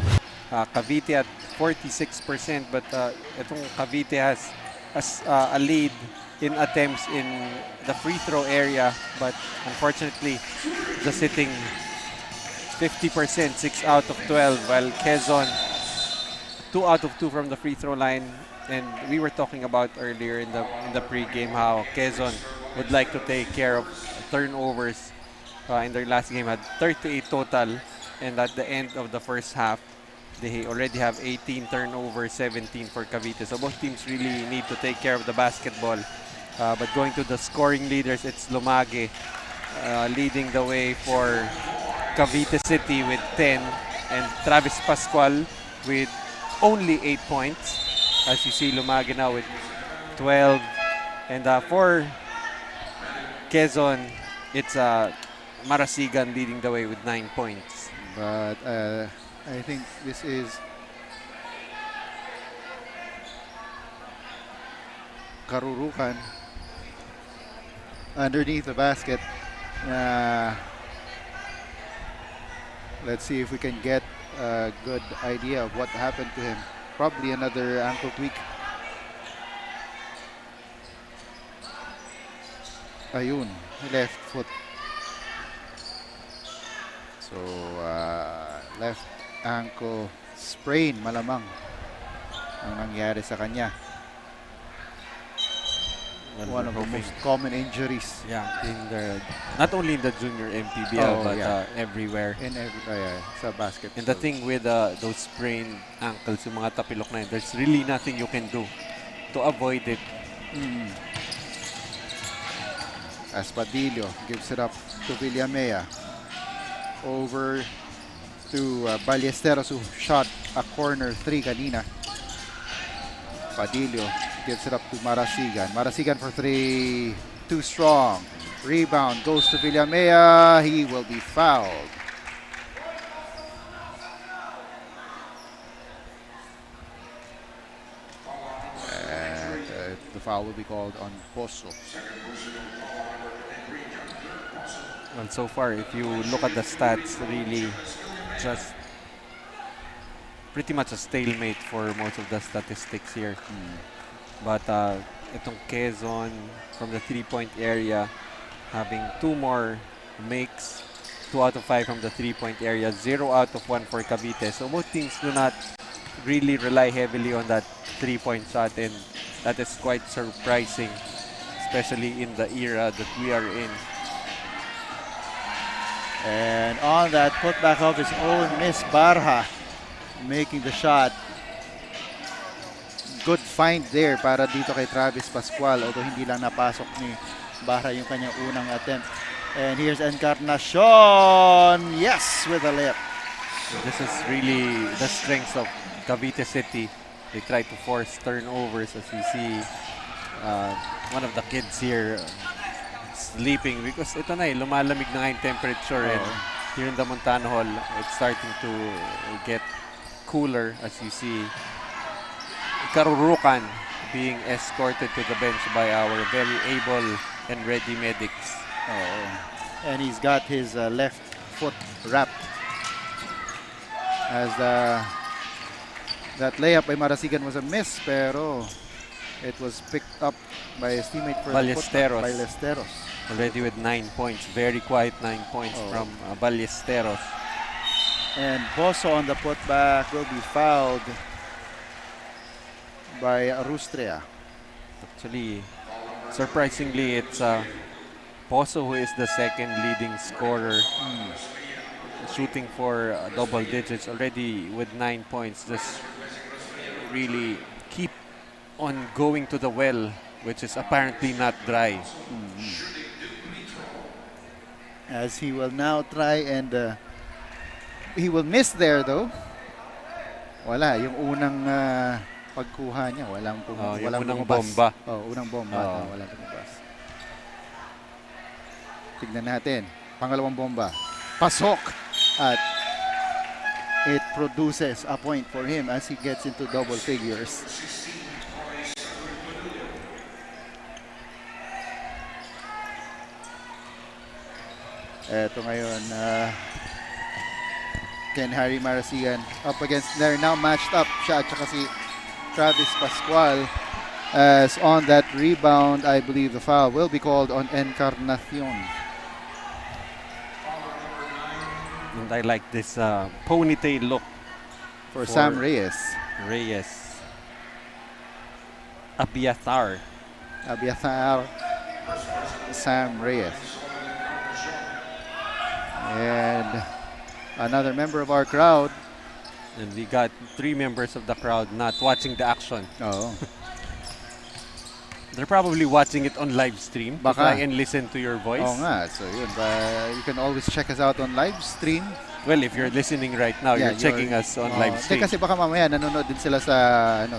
Cavite at 46%. But itong Cavite has a lead in attempts in the free throw area. But unfortunately, just hitting 50%, 6 out of 12, while Quezon 2 out of 2 from the free throw line. And we were talking about earlier in the pre-game how Quezon would like to take care of turnovers. In their last game had 38 total, and at the end of the first half, they already have 18 turnovers, 17 for Cavite. So both teams really need to take care of the basketball. But going to the scoring leaders, it's Lumage leading the way for Cavite City with 10, and Travis Pascual with only 8 points. As you see, Lumage now with 12. And for Quezon, it's Marasigan leading the way with 9 points. But I think this is Karurukan underneath the basket. Let's see if we can get a good idea of what happened to him. Probably another ankle tweak. Ayun, left foot. So, left ankle sprain malamang ang nangyari sa kanya. One of the most common injuries. Yeah, not only in the junior MPBL, but everywhere. In sa basketball. And the thing with those sprained ankles, yung mga tapilok na yun, there's really nothing you can do to avoid it. Espadillo gives it up to Villamea. Over to Ballesteros, who shot a corner 3 kanina. Padillo gives it up to Marasigan. Marasigan for 3. Too strong. Rebound goes to Villamea. He will be fouled. And the foul will be called on Pozo. Well, so far, if you look at the stats, really just pretty much a stalemate for most of the statistics here. But itong Quezon from the 3-point area having 2 more makes, 2 out of 5 from the 3-point area, 0 out of 1 for Cavite. So both teams do not really rely heavily on that 3-point shot, and that is quite surprising, especially in the era that we are in. And on that putback of his own miss, Barha making the shot. Good find there para dito kay Travis Pascual, although hindi lang napasok ni Barha yung kanyang unang attempt. And here's Encarnacion. Yes, with a layup. This is really the strength of Cavite City. They try to force turnovers, as we see one of the kids here sleeping because ito na lumalamig na nga yung temperature, and here in the Montano Hall, it's starting to get cooler, as you see Karurukan being escorted to the bench by our very able and ready medics. And he's got his left foot wrapped as that layup by Marasigan was a miss, pero it was picked up by his teammate for Ballesteros. Ballesteros. Already with 9 points. Very quiet 9 points from Ballesteros. And Pozo on the putback will be fouled by Arustrea. Actually, surprisingly, it's Pozo who is the second leading scorer. Shooting for double digits already with 9 points. Just really keep on going to the well, which is apparently not dry. As he will now try and he will miss there though. Wala, yung unang pagkuha niya, walang unang bomba. Unang bomba, walang lumabas. Tignan natin, pangalawang bomba. Pasok! At it produces a point for him as he gets into double figures. Eto ngayon, Ken Harry Marasigan up against, they're now matched up siya at saka si Travis Pascual, as on that rebound, I believe the foul will be called on Encarnacion. And I like this ponytail look For Sam Reyes. Reyes. Abiathar. Sam Reyes. And another member of our crowd. And we got 3 members of the crowd not watching the action. Oh. They're probably watching it on live stream to Baka. try and listen to your voice. Oo nga. So yun. You can always check us out on live stream. Well, if you're listening right now, Yeah, you're checking us on live Hindi, stream. kasi baka mamaya nanonood din sila sa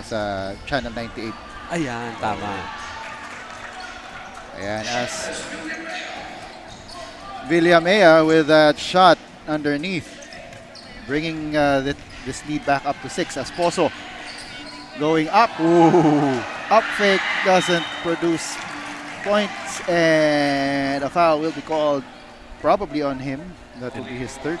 sa Channel 98. Ayan, tama. Ayan, as Villamea with that shot underneath, bringing this lead back up to 6 as Poso going up. Ooh. Up fake doesn't produce points, and a foul will be called probably on him. That will be his third.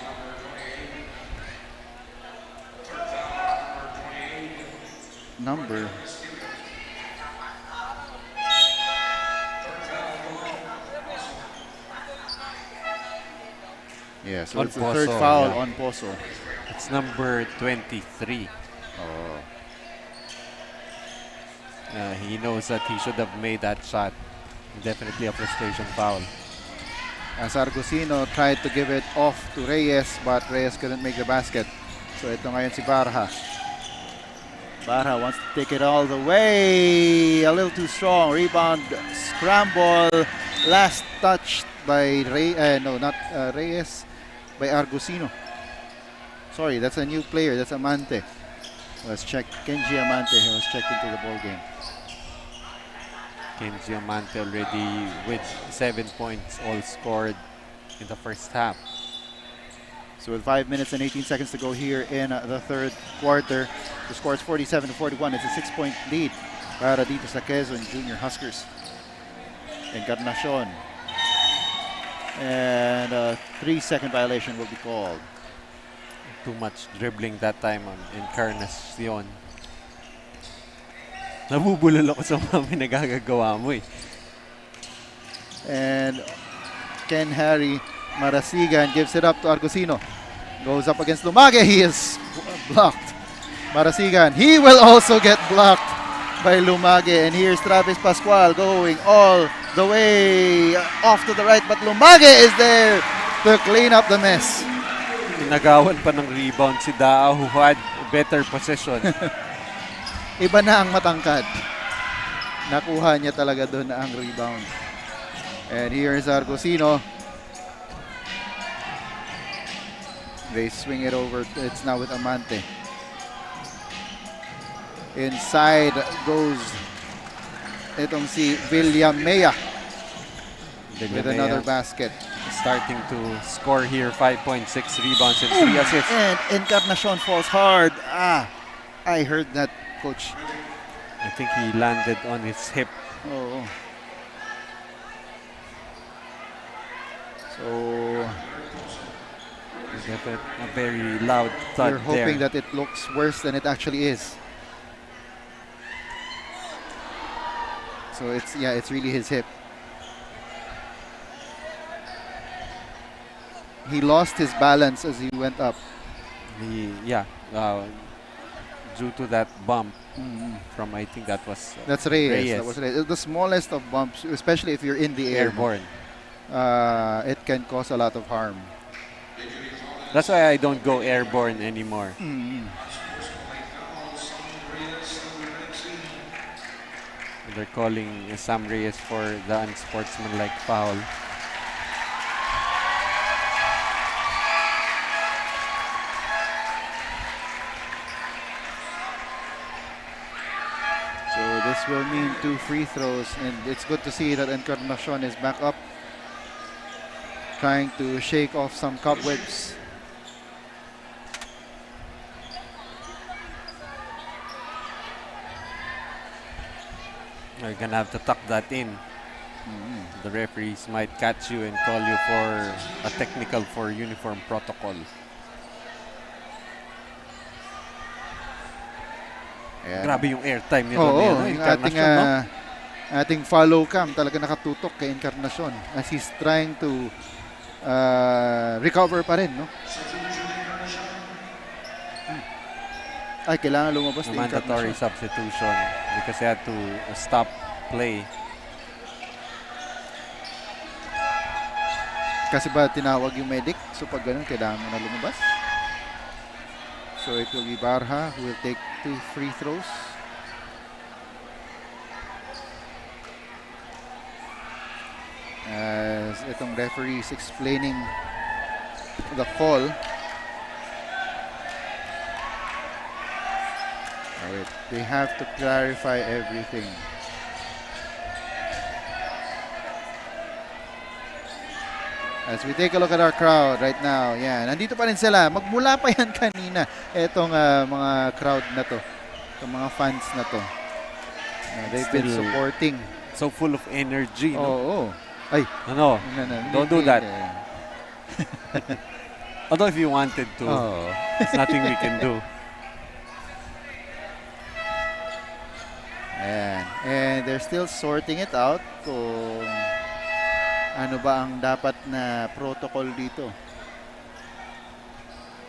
Number. Yeah, so On it's the third Poso, foul yeah. on Poso. It's number 23. Oh. He knows that he should have made that shot. Definitely a frustration foul. As Argusino tried to give it off to Reyes, but Reyes couldn't make the basket. So ito ngayon si Barha. Barha wants to take it all the way. A little too strong. Rebound, scramble. Last touch by Reyes, by Argusino. Sorry, that's a new player. That's Amante. Let's check. Kenji Amante was checked into the ball game. Kenji Amante already with 7 points all scored in the first half. So with 5 minutes and 18 seconds to go here in the third quarter, the score is 47-41. It's a 6-point lead para dito sa Quezon Junior Huskers. Encarnacion. And a 3-second violation will be called. Too much dribbling that time on Encarnacion. Nabubulol ako sa mga pinagagagawa mo eh. And Ken Harry Marasigan gives it up to Argusino. Goes up against Lumage. He is blocked. Marasigan. He will also get blocked by Lumage. And here's Travis Pascual going all the way off to the right. But Lumage is there to clean up the mess. Pinagawan pa ng rebound si Daa who had better possession. Iba na ang matangkad. Nakuha niya talaga doon ang rebound. And here's Argusino. They swing it over. It's now with Amante. Inside goes itong si Villamea with another basket. Starting to score here, 5.6 rebounds and 3 assists. And Encarnacion falls hard. I heard that, coach. I think he landed on his hip. Oh. So A very loud thud you're hoping there. that it looks worse than it actually is. So it's really his hip. He lost his balance as he went up. Due to that bump from, I think that was That's Reyes. That was Reyes. The smallest of bumps, especially if you're in the air, airborne. it can cause a lot of harm. That's why I don't go airborne anymore. They're calling Sam Reyes for the unsportsmanlike foul. So this will mean 2 free throws, and it's good to see that Encarnacion is back up, trying to shake off some cobwebs. You're gonna have to tuck that in. The referees might catch you and call you for a technical for uniform protocol. Ayan. Grabe yung airtime nito. Oo, ni yung Encarnacion, no? ating follow cam talaga nakatutok kay Encarnacion as he's trying to recover pa rin, no? Ay, kailangan lumabas A mandatory substitution because he had to stop play. Kasi ba tinawag yung medic? So pag ganun, kailangan mo na lumabas. So it will be Barha who will take 2 free throws. As itong referee is explaining the call. Alright, they have to clarify everything. As we take a look at our crowd right now, yan, nandito pa rin sila. Magmula pa yan kanina, itong mga crowd na to, itong mga fans na to. They've been Still supporting. So full of energy. Oo. Ay, No, don't do that. Eh. Although if you wanted to, there's nothing we can do. Ayan. And they're still sorting it out kung ano ba ang dapat na protocol dito.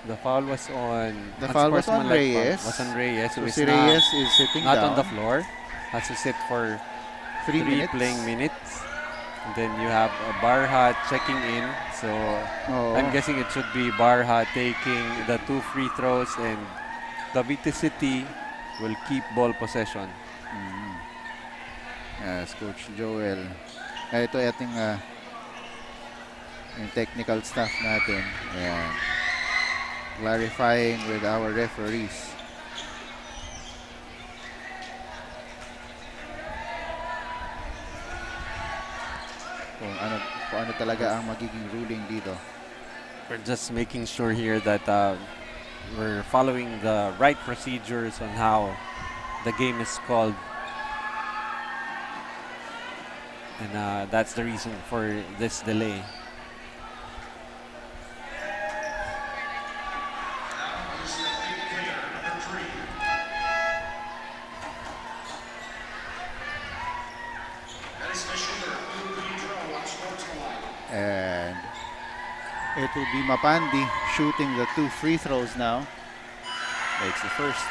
The foul was on. The foul was on unsportsmanlike Reyes. foul was on Reyes. So Who is si Reyes is sitting not down. on the floor. Has to sit for 3 3 minutes. playing minutes. And then you have Barha checking in. So Oo. I'm guessing it should be Barha taking the 2 free throws, and Cavite City will keep ball possession. Yes, Coach Joel. Ito ating yung technical staff natin. Ayan. Clarifying with our referees. Kung ano talaga ang magiging ruling dito. We're just making sure here that we're following the right procedures on how the game is called. And that's the reason for this delay. And it will be Mapandi shooting the 2 free throws now. Makes the first.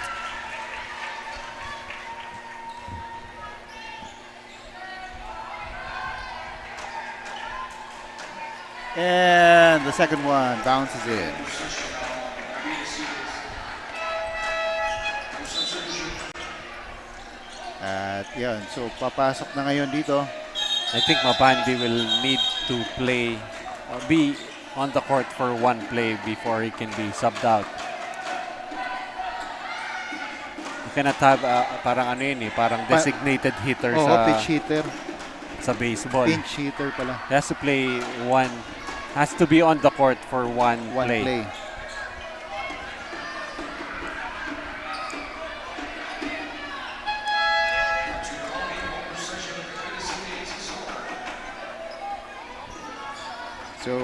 And the second one bounces in. At yan, so papasok na ngayon dito. I think Mapandi will need to play or be on the court for 1 play before he can be subbed out. You cannot have parang ano yun parang designated hitter Pitch hitter. sa baseball. Pinch hitter pala. He has to play has to be on the court for one play. So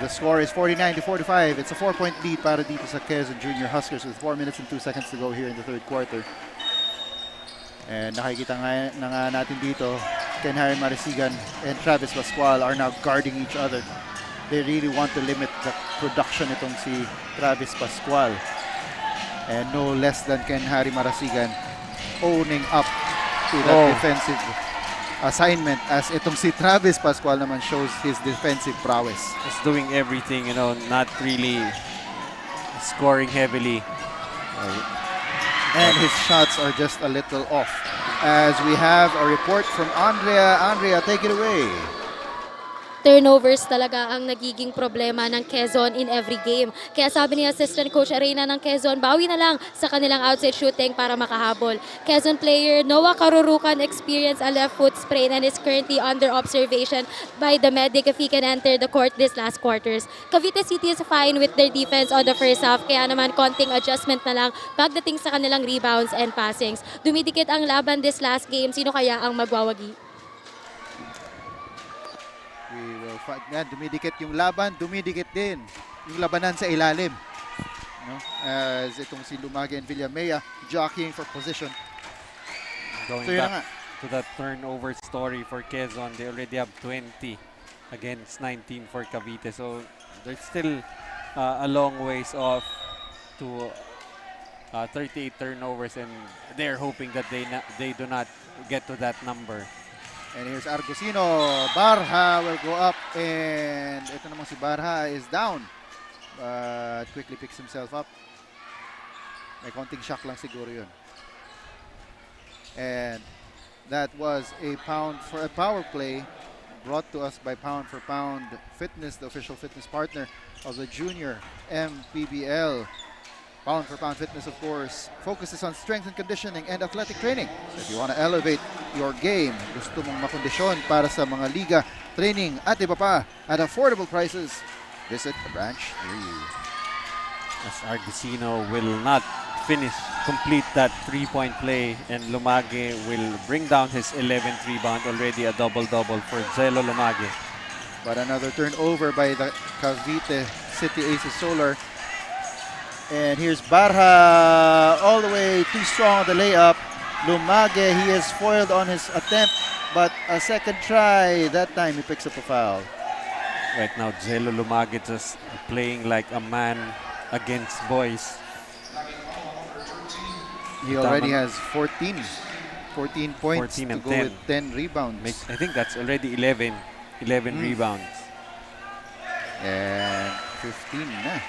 the score is 49-45. It's a 4-point lead para dito sa Quezon Junior Huskers with 4 minutes and 2 seconds to go here in the third quarter. And nakikita na nga natin dito, Ken Harry Marisigan and Travis Pascual are now guarding each other. They really want to limit the production itong si Travis Pascual. And no less than Ken Harry Marisigan owning up to that defensive assignment, as itong si Travis Pascual naman shows his defensive prowess. He's doing everything, not really scoring heavily. And his shots are just a little off. As we have a report from Andrea. Andrea, take it away. Turnovers talaga ang nagiging problema ng Quezon in every game. Kaya sabi ni Assistant Coach Arena ng Quezon, bawi na lang sa kanilang outside shooting para makahabol. Quezon player Noah Karurukan experienced a left foot sprain and is currently under observation by the medic if he can enter the court this last quarters. Cavite City is fine with their defense on the first half, kaya naman konting adjustment na lang pagdating sa kanilang rebounds and passings. Dumidikit ang laban this last game. Sino kaya ang magwawagi? We will fight. Yan, dumidikit yung laban, dumidikit din yung labanan sa ilalim. No? As itong si Lumagi and Villamea jockeying for position. Going So yun back na nga. to that turnover story for Quezon, they already have 20 against 19 for Cavite. So there's still a long ways off to 38 turnovers, and they're hoping that they do not get to that number. And here's Argusino. Barha will go up, and ito namang si Barha is down. But quickly picks himself up. May konting shock lang siguro yun. And that was a power play brought to us by Pound for Pound Fitness, the official fitness partner of the junior MPBL. Pound for Pound Fitness, of course, focuses on strength and conditioning and athletic training. So if you want to elevate your game, gusto mong makondisyon para sa mga liga, training at iba pa at affordable prices, visit a branch near you. As Argusino will not complete that 3-point play, and Lumage will bring down his 11th rebound, already a double-double for Jello Lumage. But another turnover by the Cavite City Aces Solar. And here's Barha, all the way too strong on the layup. Lumage, he is foiled on his attempt, but a second try, that time he picks up a foul. Right now, Jello Lumage just playing like a man against boys. He already has 14 points 14 to and go 10. with 10 rebounds. I think that's already 11 rebounds. And 15 na.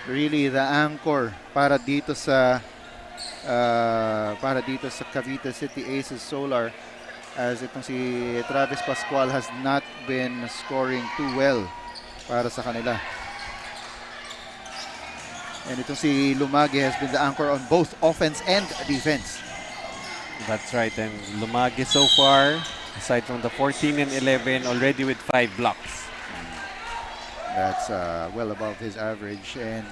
Really the anchor para dito sa Cavite City Aces Solar, as itong si Travis Pascual has not been scoring too well para sa kanila. And itong si Lumage has been the anchor on both offense and defense. That's right, and Lumage so far, aside from the 14 and 11, already with 5 blocks. That's well above his average, and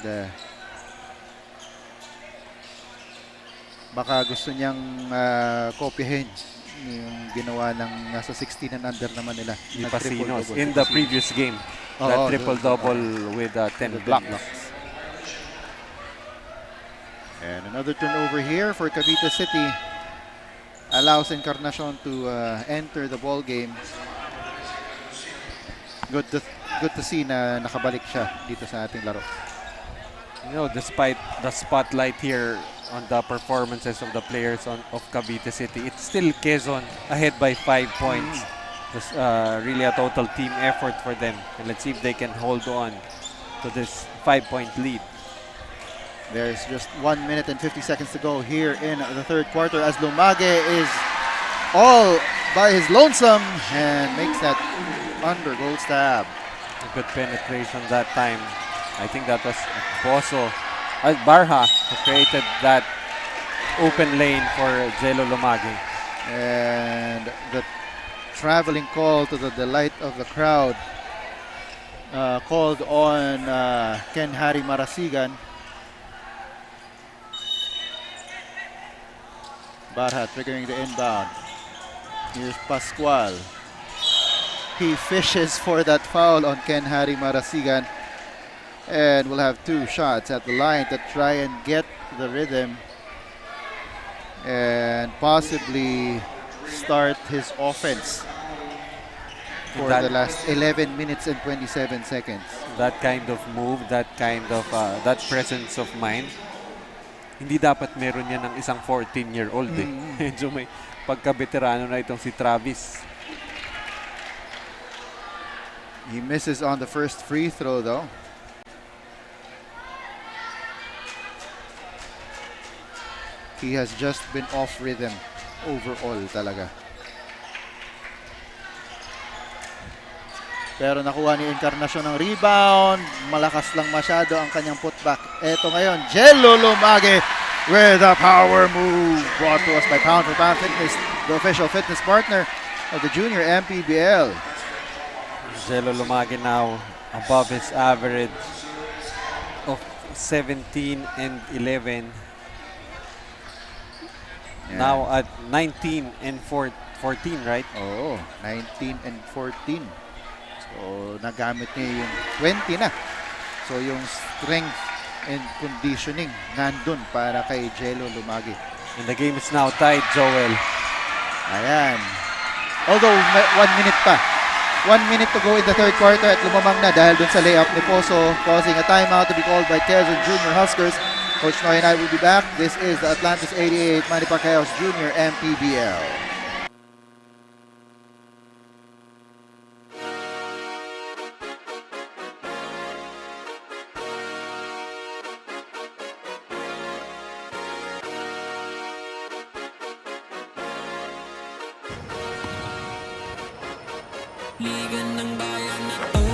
baka gusto niyang kopyahin yung ginawa ng nasa 16 and under naman nila. Pasinos in the previous game. That triple-double with 10 blocks. And another turnover here for Cavite City allows Encarnacion to enter the ball game. Good to see na nakabalik siya dito sa ating laro. You know, despite the spotlight here on the performances of the players of Cavite City, it's still Quezon ahead by 5 points. Just really a total team effort for them. And let's see if they can hold on to this 5-point lead. There's just 1 minute and 50 seconds to go here in the third quarter as Lumage is all by his lonesome and makes that under goal stab. A good penetration that time. I think that was Boso, Barha, who created that open lane for Jello Lumage. And the traveling call, to the delight of the crowd, called on Ken Harry Marasigan. Barha triggering the inbound. Here's Pascual. He fishes for that foul on Ken Harry Marasigan. And will have 2 shots at the line to try and get the rhythm and possibly start his offense for the last 11 minutes and 27 seconds. That kind of move, that kind of that presence of mind, hindi dapat meron yan ng isang 14-year-old eh. Medyo may pagka-veterano na itong si Travis. He misses on the first free throw though. He has just been off rhythm overall talaga. Pero nakuha ni Encarnacion ng rebound. Malakas lang masyado ang kanyang putback. Eto ngayon, Jello Lumage with a power move brought to us by Pound for Pound Fitness, the official fitness partner of the junior MPBL. Jello Lumage now above his average of 17 and 11. Yeah. Now at 19 and 14, right? Oh, 19 and 14. So, nagamit niya yung 20 na. So, yung strength and conditioning nandun para kay Jello Lumage. And the game is now tied, Joel. Ayan. Although, 1 minute pa. 1 minute to go in the third quarter at lumamang na dahil dun sa layup ni Poso, causing a timeout to be called by Quezon Junior Huskers. Coach Noy and I will be back. This is the Atlantis 88 Manny Pacquiao's Junior MPBL. Liga ng bayan na to,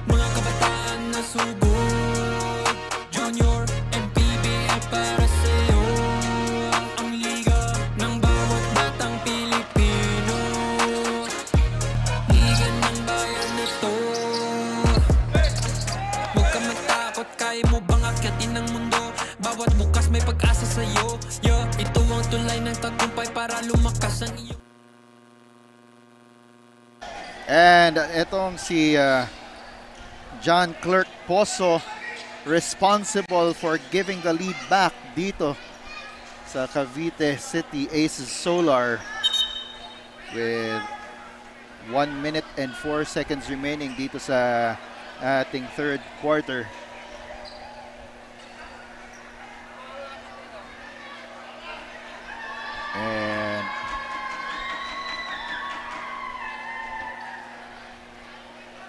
mga kabataan na sugod, Junior MPBL para sa'yo. Ang liga ng bawat batang Pilipino, liga ng bayan na to. Huwag ka matakot, kaya mo bang akyatin ang mundo? Bawat bukas may pag-asa sa'yo. Ito ang tulay ng tagumpay para lumakas ang iyong And itong si John Clerk Poso, responsible for giving the lead back dito sa Cavite City Aces Solar with 1 minute and 4 seconds remaining dito sa ating third quarter.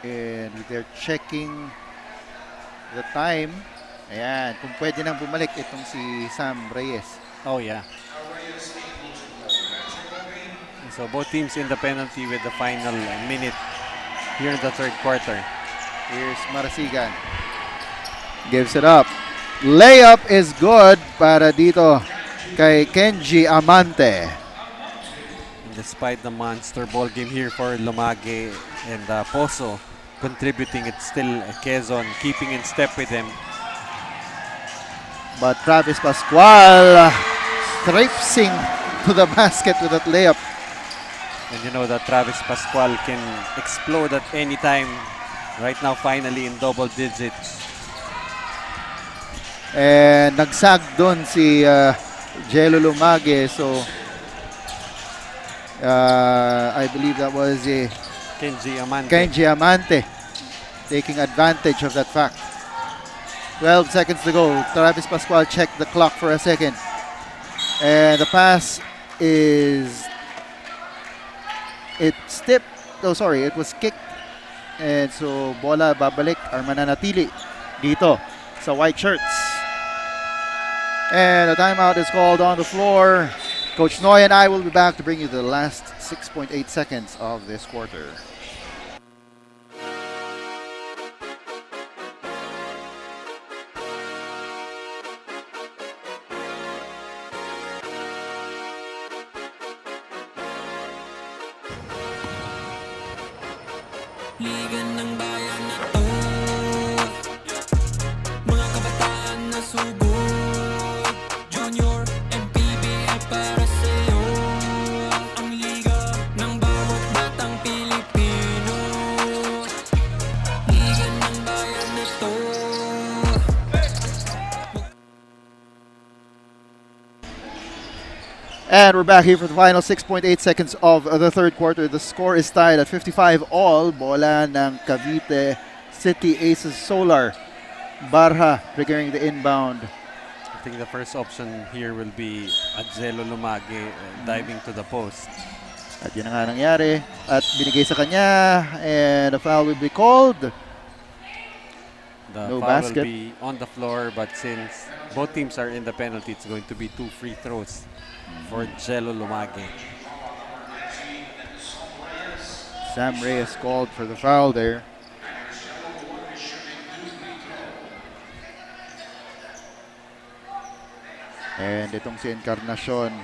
And they're checking the time. Ayan, kung pwede nang bumalik itong si Sam Reyes. Oh yeah. So both teams in the penalty with the final minute here in the third quarter. Here's Marasigan. Gives it up. Layup is good para dito kay Kenji Amante. And despite the monster ball game here for Lumage and Poso contributing, it's still Quezon keeping in step with them. But Travis Pascual traipsing to the basket with that layup. And you know that Travis Pascual can explode at any time. Right now, finally in double digits. And nagsag doon si Jello Lumage. So, I believe that was Kenji Amante taking advantage of that fact. 12 seconds to go. Travis Pascual checked the clock for a second. And the pass is... It's tipped. Oh, sorry. It was kicked. And so, bola babalik or mananatili dito sa white shirts. And a timeout is called on the floor. Coach Noy and I will be back to bring you the last 6.8 seconds of this quarter. liga ng bayan na to, mga kabataan na sugod, Junior MPBL para sa'yo. Ang liga ng bawat batang Pilipino, liga ng bayan na to. And we're back here for the final 6.8 seconds of the third quarter. The score is tied at 55 all. Bola ng Cavite City Aces Solar. Barha triggering the inbound. I think the first option here will be Adzello Lumage diving to the post. At yun na nga nangyari. At binigay sa kanya. And a foul will be called. The No foul basket. will be on the floor, but since both teams are in the penalty, it's going to be 2 free throws for Jello Lumage. Sam Reyes called for the foul there. And itong si Encarnacion.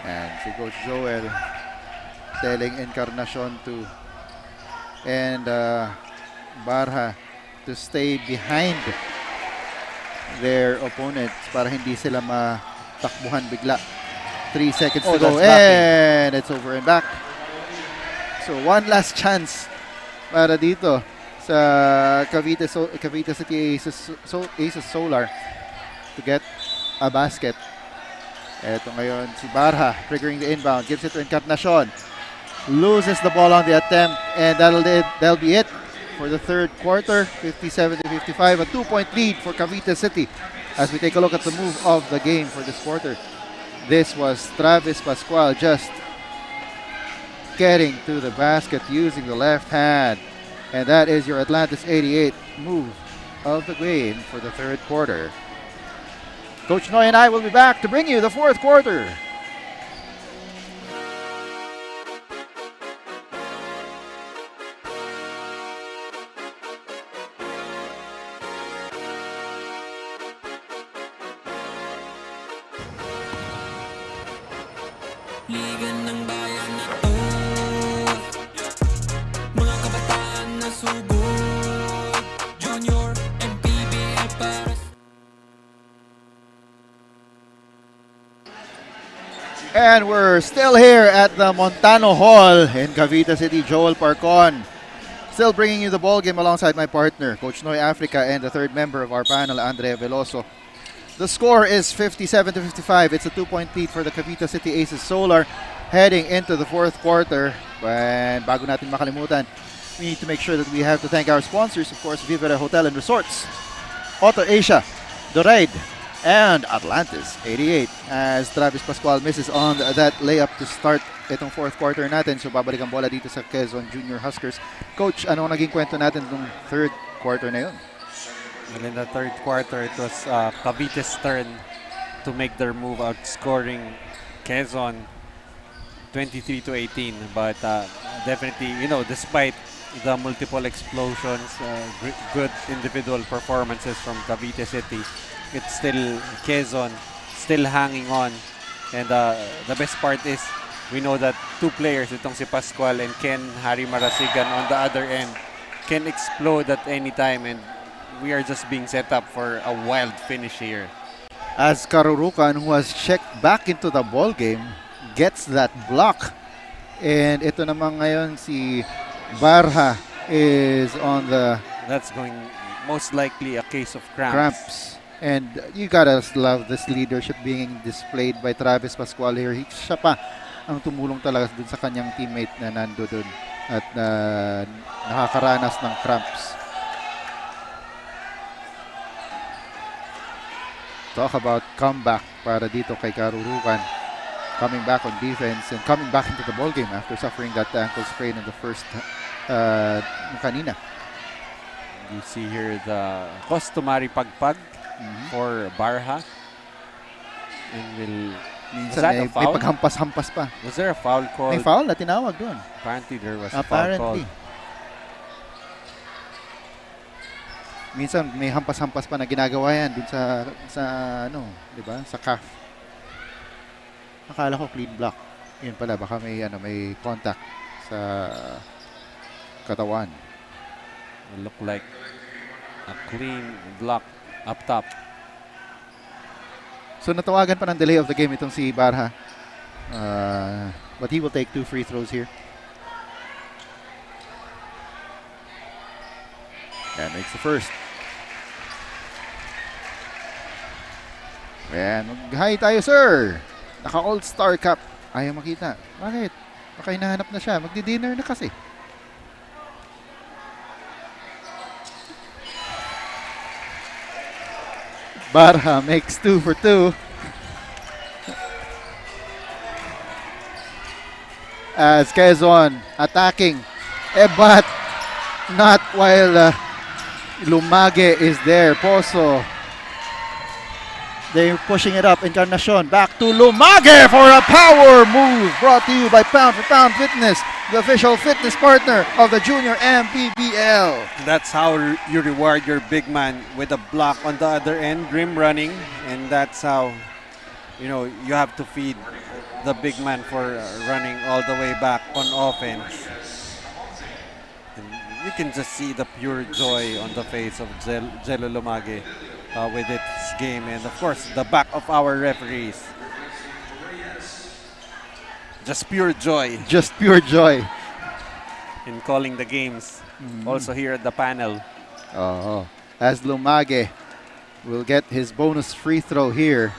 And si Coach Joel telling Encarnacion to and Barha to stay behind their opponents para hindi sila matakbuhan bigla. 3 seconds to go and it's over and back. So one last chance para dito sa Cavite City Aces Solar to get a basket. Eto ngayon si Barha triggering the inbound, gives it to Encarnacion. Loses the ball on the attempt, and that'll be it for the third quarter. 57-55, a 2-point lead for Cavite City. As we take a look at the move of the game for this quarter, this was Travis Pascual just getting to the basket using the left hand, and that is your Atlantis 88 move of the game for the third quarter. Coach Noy and I will be back to bring you the fourth quarter. Liga ng bayan na to, mga kabataan na sugod, Junior, MPBL para sa... And we're still here at the Montano Hall in Cavite City. Joel Parcon still bringing you the ball game alongside my partner, Coach Noy Africa, and the third member of our panel, Andrea Veloso. The score is 57-55. It's a 2-point lead for the Cavite City Aces Solar heading into the fourth quarter. And bago natin makalimutan, we need to make sure that we have to thank our sponsors, of course, Vivera Hotel and Resorts, Auto Asia, The Ride, and Atlantis 88. As Travis Pascual misses on that layup to start itong fourth quarter natin. So babalik ang bola dito sa Quezon Junior Huskers. Coach, ano ang naging kwento natin nung third quarter na yun? Well, in the third quarter, it was Cavite's turn to make their move, outscoring Quezon 23-18. But definitely, despite the multiple explosions, good individual performances from Cavite City, it's still Quezon still hanging on. And the best part is we know that two players, itong si Pascual and Ken Harry Marasigan on the other end, can explode at any time, and we are just being set up for a wild finish here. As Karurukan, who has checked back into the ball game, gets that block. And ito naman ngayon si Barha is on the That's going most likely a case of cramps. cramps. And you gotta love this leadership being displayed by Travis Pascual here. Siya pa ang tumulong talaga dun sa kanyang teammate na nando dun at nakakaranas ng cramps. Talk about comeback para dito kay Karurukan. Coming back on defense and coming back into the ball game after suffering that ankle sprain in the first kanina. You see here the customary pagpag for Barha. And was that a May foul? paghampas-hampas pa. Was there a foul called? May foul na tinawag doon. Apparently there was a foul Apparently. called. Minsan may hampas-hampas pa na ginagawa yan dun sa di ba? Sa calf. Akala ko clean block. Yun pala, baka may contact sa katawan. It looked like a clean block up top. So natawagan pa ng delay of the game itong si Barha. But he will take 2 free throws here. And makes the first. Ayan, mag-hi tayo, sir. Naka All-Star Cup. Ayaw makita. Bakit? Baka hinahanap na siya. Magdi-dinner na kasi. Barha makes 2 for 2. As Quezon attacking. But not while Lumage is there. Poso. They're pushing it up. Encarnacion back to Lumage for a power move. Brought to you by Pound for Pound Fitness, the official fitness partner of the Junior MPBL. That's how you reward your big man, with a block on the other end, rim running, and that's how you have to feed the big man for running all the way back on offense. And you can just see the pure joy on the face of Jello Lumage with its game, and of course the back of our referees. Just pure joy Just pure joy. in calling the games. also here at the panel. Oh, as Lumage will get his bonus free throw here.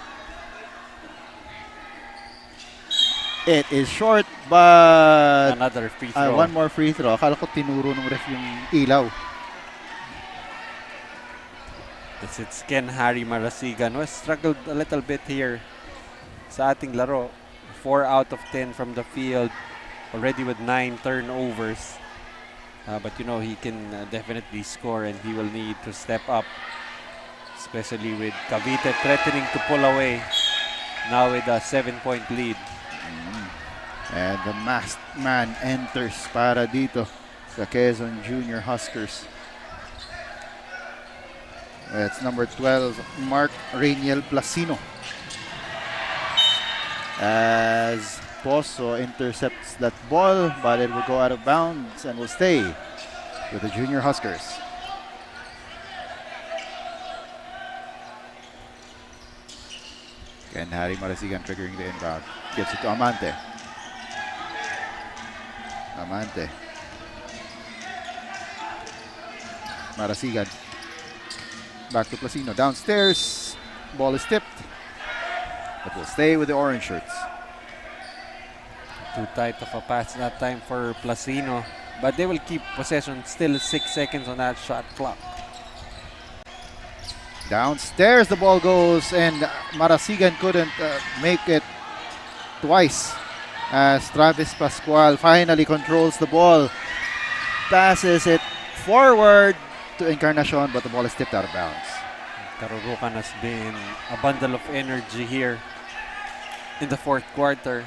It is short, but Another free throw. one more free throw. Akala ko tinuro ng ref yung ilaw. It's Ken Harry Marasigan, who has struggled a little bit here sa ating laro. 4 out of 10 from the field, already with 9 turnovers. But you know, he can definitely score, and he will need to step up, especially with Cavite threatening to pull away now with a 7-point lead. And the masked man enters para dito sa Quezon Junior Huskers. It's number 12, Mark Rainiel Placino. As Pozo intercepts that ball, but it will go out of bounds and will stay with the Junior Huskers. Ken Harry Marasigan triggering the inbound. Gives it to Amante. Amante. Marasigan. Back to Placino. Downstairs. Ball is tipped. But will stay with the orange shirts. Too tight of a pass that time for Placino. But they will keep possession. Still 6 seconds on that shot clock. Downstairs the ball goes, and Marasigan couldn't make it twice. As Travis Pascual finally controls the ball. Passes it forward to Encarnacion, but the ball is tipped out of bounds. Karurukan has been a bundle of energy here in the fourth quarter.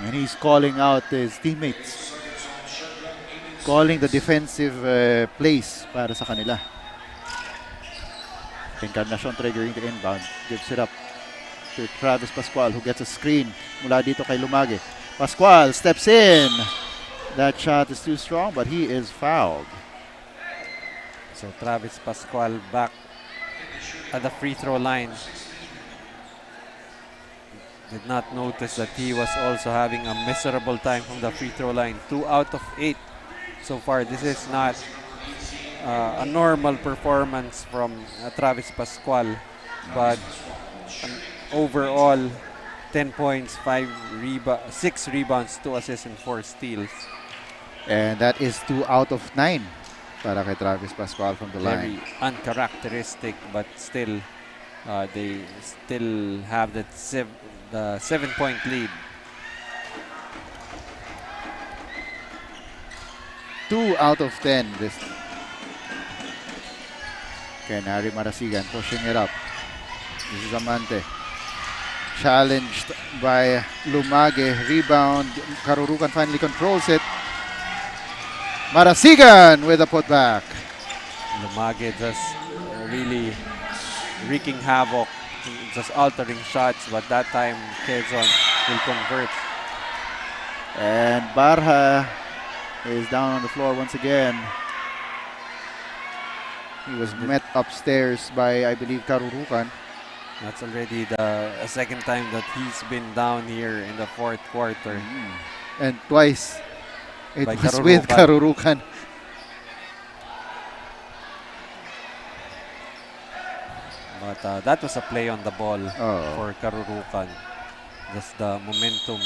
And he's calling out his teammates. Calling the defensive plays para sa kanila. Encarnacion triggering the inbound. Gives it up to Travis Pascual, who gets a screen mula dito kay Lumage. Pascual steps in. That shot is too strong, but he is fouled. So Travis Pascual back at the free throw line. Did not notice that he was also having a miserable time from the free throw line. 2 out of 8 so far. This is not a normal performance from Travis Pascual, but overall 10 points, 6 rebounds, 2 assists, and 4 steals. And that is 2 out of 9 para kay Travis Pascual from the Very line. uncharacteristic, but still they still have that the 7-point lead. 2 out of 10. This Ken Harry Marasigan pushing it up. This is Amante. Challenged by Lumage. Rebound. Karurukan finally controls it. Marasigan with a putback. Lumage just really wreaking havoc, just altering shots, but that time Quezon will convert. And Barha is down on the floor once again. He was met upstairs by, I believe, Karurukan. That's already the second time that he's been down here in the fourth quarter. And twice it By was with Karurukan. But that was a play on the ball Oh. for Karurukan. Just the momentum.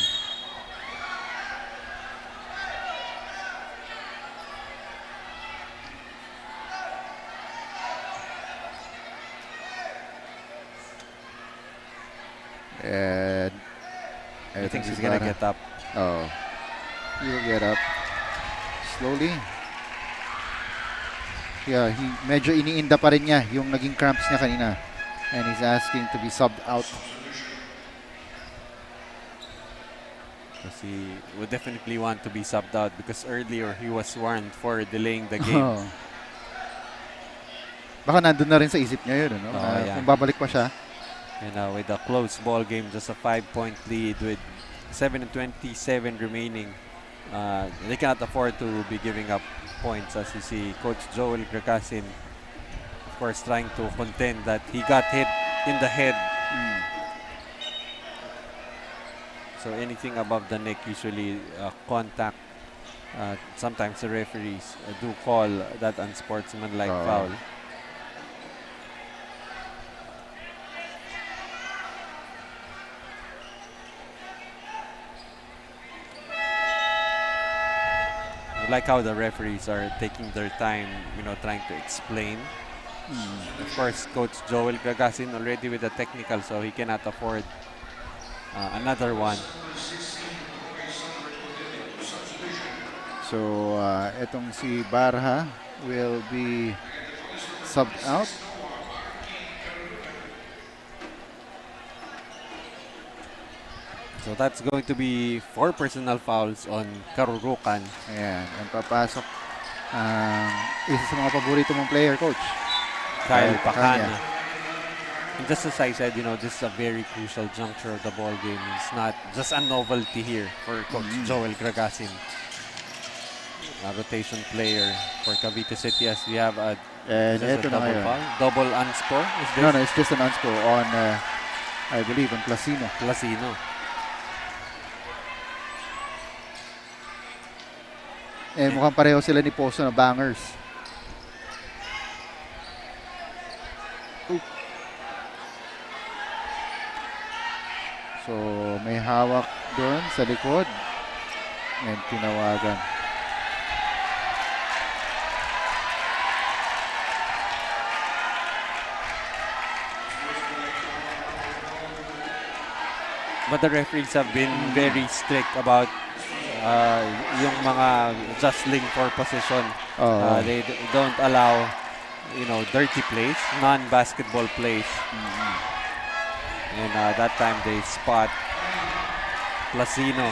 And I think he's gonna get up. Oh. He will get up. Slowly. Yeah, he medyo iniinda pa rin niya yung naging cramps niya kanina. And he's asking to be subbed out. Because he would definitely want to be subbed out because earlier he was warned for delaying the game. Oh. Baka nandun na rin sa isip niya yun, no? Oh, yeah. Kung babalik pa siya. And with a close ball game, just a 5-point lead with 7:27 remaining. They cannot afford to be giving up points, as you see Coach Joel Grakasin, of course, trying to contend that he got hit in the head. So anything above the neck, usually contact Sometimes the referees do call that unsportsmanlike foul. I like how the referees are taking their time, trying to explain. Of course, Coach Joel Gagasin already with the technical, so he cannot afford another one. So, itong si Barha will be subbed out. So that's going to be 4 personal fouls on Karurukan. Ayan, ang papasok isa sa mga paborito mong player, Coach. Kyle Pacana. And just as I said, this is a very crucial juncture of the ball game. It's not just a novelty here for Coach Joel Gragasin. A rotation player for Cavite City as we have a double foul. Double unspo? No, it's just an unspo on, I believe, on Placino. Mukhang pareho sila ni Poso na bangers. So, may hawak doon sa likod. And tinawagan. But the referees have been very strict about yung mga jostling for position. They don't allow, dirty plays, non-basketball plays. And that time they spot Placino.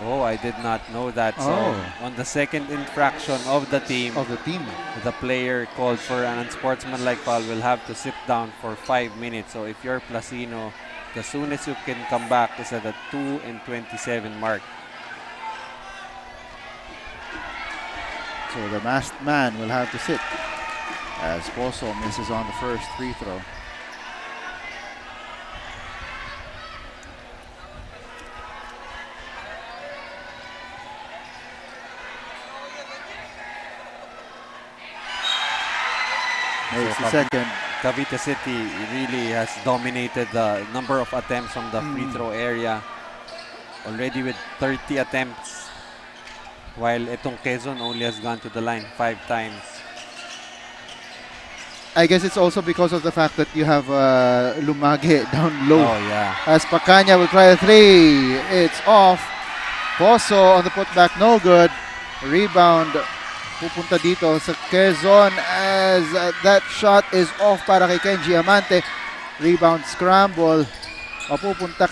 Oh, I did not know that. So on the second infraction of the team, the player called for an unsportsmanlike foul will have to sit down for 5 minutes. So if you're Placino, the soonest you can come back is at the 2:27 mark. So the masked man will have to sit as Poso misses on the first free throw. So second. Cavite City really has dominated the number of attempts from the free throw area. Already with 30 attempts. While itong Quezon only has gone to the line 5 times. I guess it's also because of the fact that you have Lumage down low. Oh, yeah. As Pacana will try a three. It's off. Poso on the putback, no good. Rebound pupunta dito sa Quezon as that shot is off para kay Kenji Amante. Rebound scramble. Mapupunta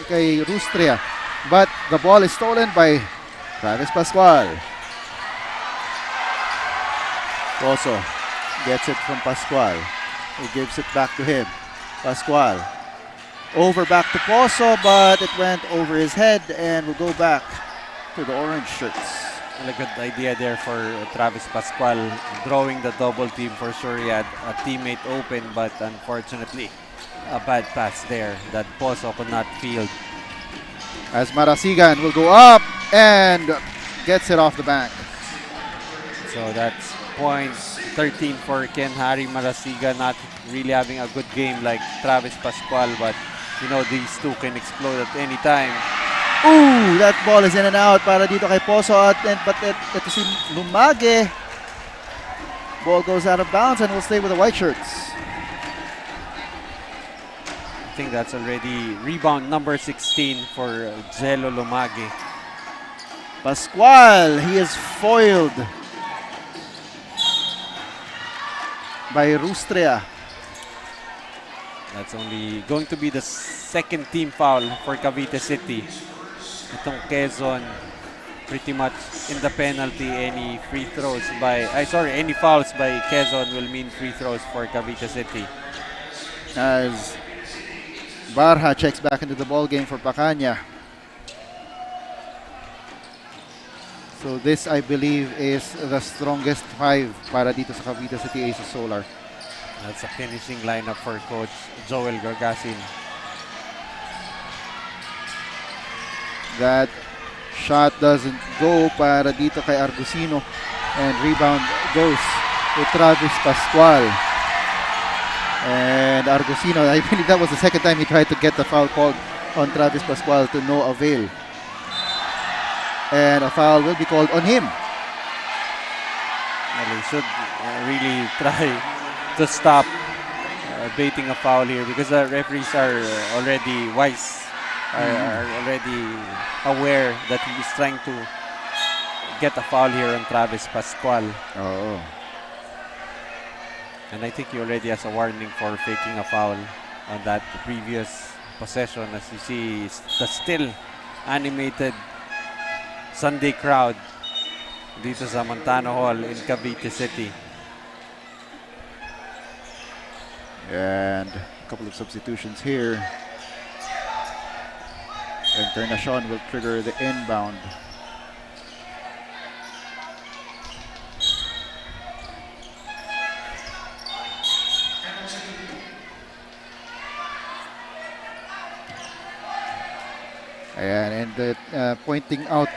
kay Rustria. But the ball is stolen by Travis Pascual. Poso gets it from Pascual. He gives it back to him. Pascual. Over back to Poso, but it went over his head and will go back to the orange shirts. A good idea there for Travis Pascual, drawing the double team. For sure he had a teammate open, but unfortunately a bad pass there that Poso could not field. As Marasigan will go up and gets it off the bank. So that's points 13 for Ken Harry Marasigan, not really having a good game like Travis Pascual, but these two can explode at any time. Ooh, that ball is in and out para dito kay Poso but ito si Lumage. Ball goes out of bounds and will stay with the white shirts. I think that's already rebound number 16 for Jello Lumage. Pascual, he is foiled by Rustria. That's only going to be the second team foul for Cavite City. Itong Quezon pretty much in the penalty. Any fouls by Quezon will mean free throws for Cavite City. As Barha checks back into the ball game for Pacana. So this, I believe, is the strongest 5 para dito sa Cavite City Aces Solar. That's a finishing lineup for Coach Joel Gargasin. That shot doesn't go para dito kay Argusino. And rebound goes to Travis Pascual. And Argusino, I believe that was the second time he tried to get the foul called on Travis Pascual to no avail. And a foul will be called on him. Well, he should really try to stop baiting a foul here because the referees are already wise, are already aware that he is trying to get a foul here on Travis Pascual. Oh. And I think he already has a warning for faking a foul on that previous possession. As you see, the still animated Sunday crowd dito sa Montano Hall in Cavite City. And a couple of substitutions here. Encarnacion will trigger the inbound. And pointing out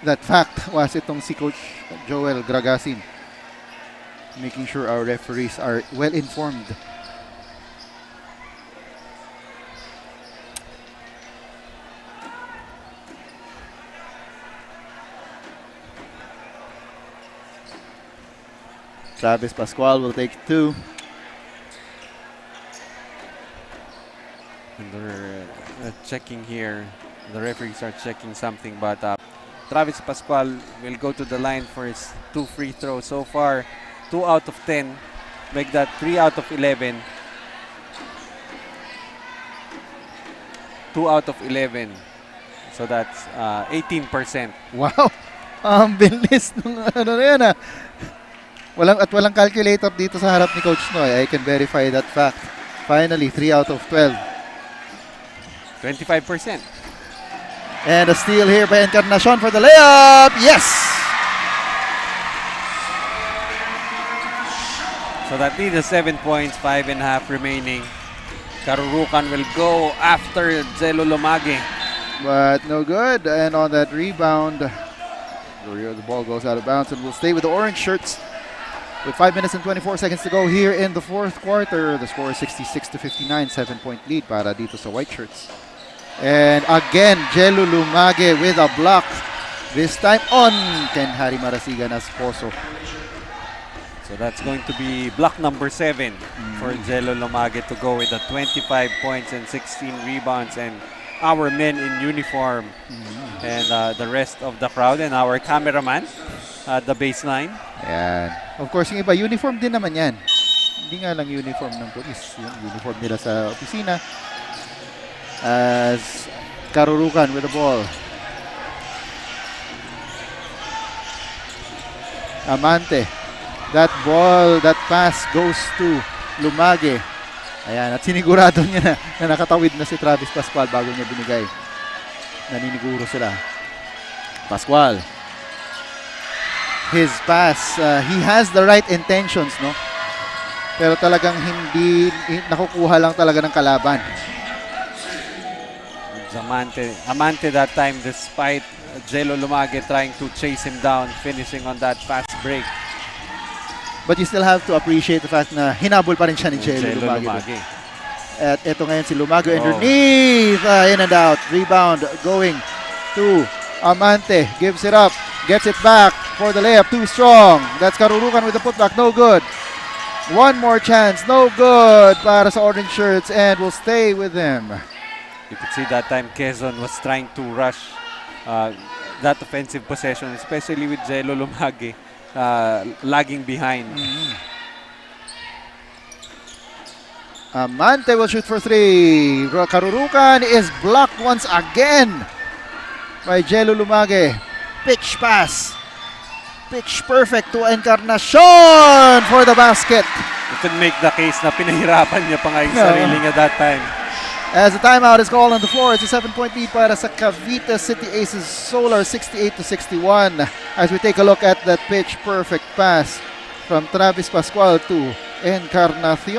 that fact was itong si Coach Joel Gargasin, making sure our referees are well informed. Travis Pascual will take 2. And they're checking here. The referees are checking something, but Travis Pascual will go to the line for his 2 free throws. So far, 2 out of 10. Make that 3 out of 11. 2 out of 11. So that's 18%. Wow! Ang bilis ng ano na yan ah. Walang calculator dito sa harap ni Coach Noy. I can verify that fact. Finally, 3 out of 12. 25%. And a steal here by Encarnacion for the layup. Yes! So that leads to 7 points, 5.5 remaining. Karurukan will go after Jello Lomage. But no good. And on that rebound, the ball goes out of bounds and will stay with the orange shirts. With 5 minutes and 24 seconds to go here in the fourth quarter, the score is 66-59, 7-point lead para dito sa white shirts. And again, Jello Lumage with a block. This time on Ken Harry Marasigan as Poso. So that's going to be block number 7 for Jello Lomage to go with the 25 points and 16 rebounds. And our men in uniform and the rest of the crowd and our cameraman at the baseline. Ayan. Of course, yung iba, uniform din naman yan. Hindi nga lang uniform ng police. Yung uniform nila sa opisina. As Karurukan with the ball. Amante. That ball, that pass goes to Lumage. Ayan, at sinigurado niya na nakatawid na si Travis Pascual bago niya binigay. Naniniguro sila. Pascual. His pass, he has the right intentions, no? Pero talagang hindi nakukuha lang talaga ng kalaban. Amante that time, despite Jello Lumage trying to chase him down, finishing on that fast break. But you still have to appreciate the fact na hinabol pa rin siya ni Jello Lumage. At ito ngayon si Lumage underneath, in and out. Rebound going to Amante, gives it up, gets it back for the layup, too strong. That's Karurukan with the putback, no good. One more chance, no good para sa orange shirts, and will stay with them. You could see that time Quezon was trying to rush that offensive possession, especially with Jello Lumage lagging behind. Amante will shoot for 3. Karurukan is blocked once again by Jello Lumage. Pitch pass. Pitch perfect to Encarnacion for the basket. You could make the case na pinahirapan niya pa nga yung sarili niya that time. As the timeout is called on the floor, it's a 7-point lead para sa Cavite City Aces Solar, 68-61. As we take a look at that pitch perfect pass from Travis Pascual to Encarnacion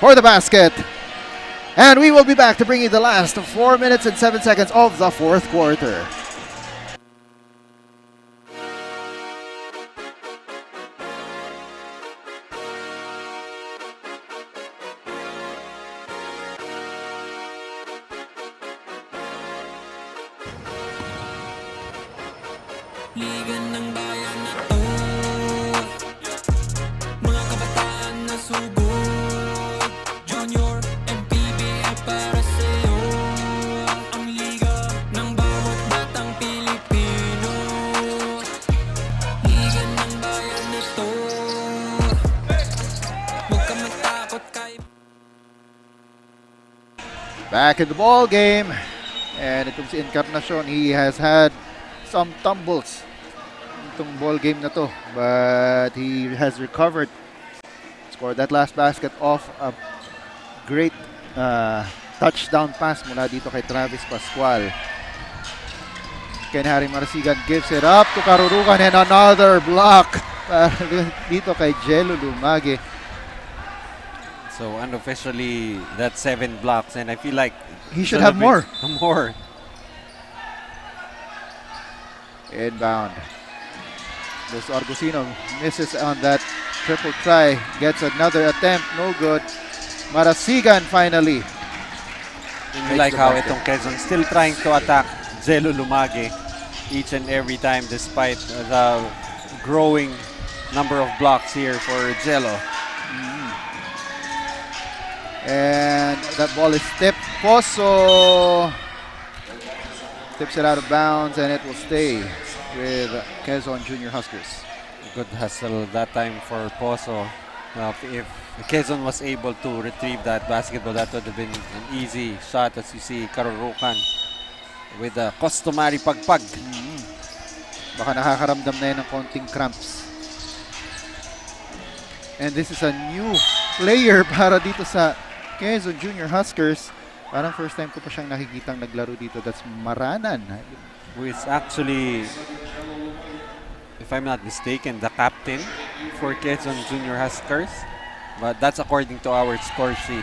for the basket. And we will be back to bring you the last 4 minutes and 7 seconds of the fourth quarter. Liga ng bayan na to, mga kabataan na sugod, Junior, MPBL para sa'yo. Ang liga ng bawat batang Pilipino, liga ng bayan na to, huwag ka matakot kay Back in the ball game. And itong si Encarnacion, he has had some tumbles itong ball game na to, but he has recovered. Scored that last basket off a great touchdown pass mula dito kay Travis Pascual. Ken Harry Marasigan gives it up to Karurukan and another block dito kay Jello Lumage. So unofficially, that's 7 blocks, and I feel like He should have more. More. Inbound. Dos Argusino misses on that triple try. Gets another attempt. No good. Marasigan finally. I like how itong Quezon still trying to attack Jello Lumage each and every time despite the growing number of blocks here for Jello. And that ball is tipped. Poso tips it out of bounds and it will stay with Quezon Junior Huskers. Good hustle that time for Poso. If Quezon was able to retrieve that basketball, that would have been an easy shot, as you see Karurukan with a customary pagpag. Baka nakakaramdam na yan ng konting cramps. And this is a new player para dito sa Quezon Junior Huskers. Parang first time ko pa siyang nakikitang naglaro dito. That's Maranan. Who is actually, if I'm not mistaken, the captain for Quezon Junior Huskers. But that's according to our score sheet.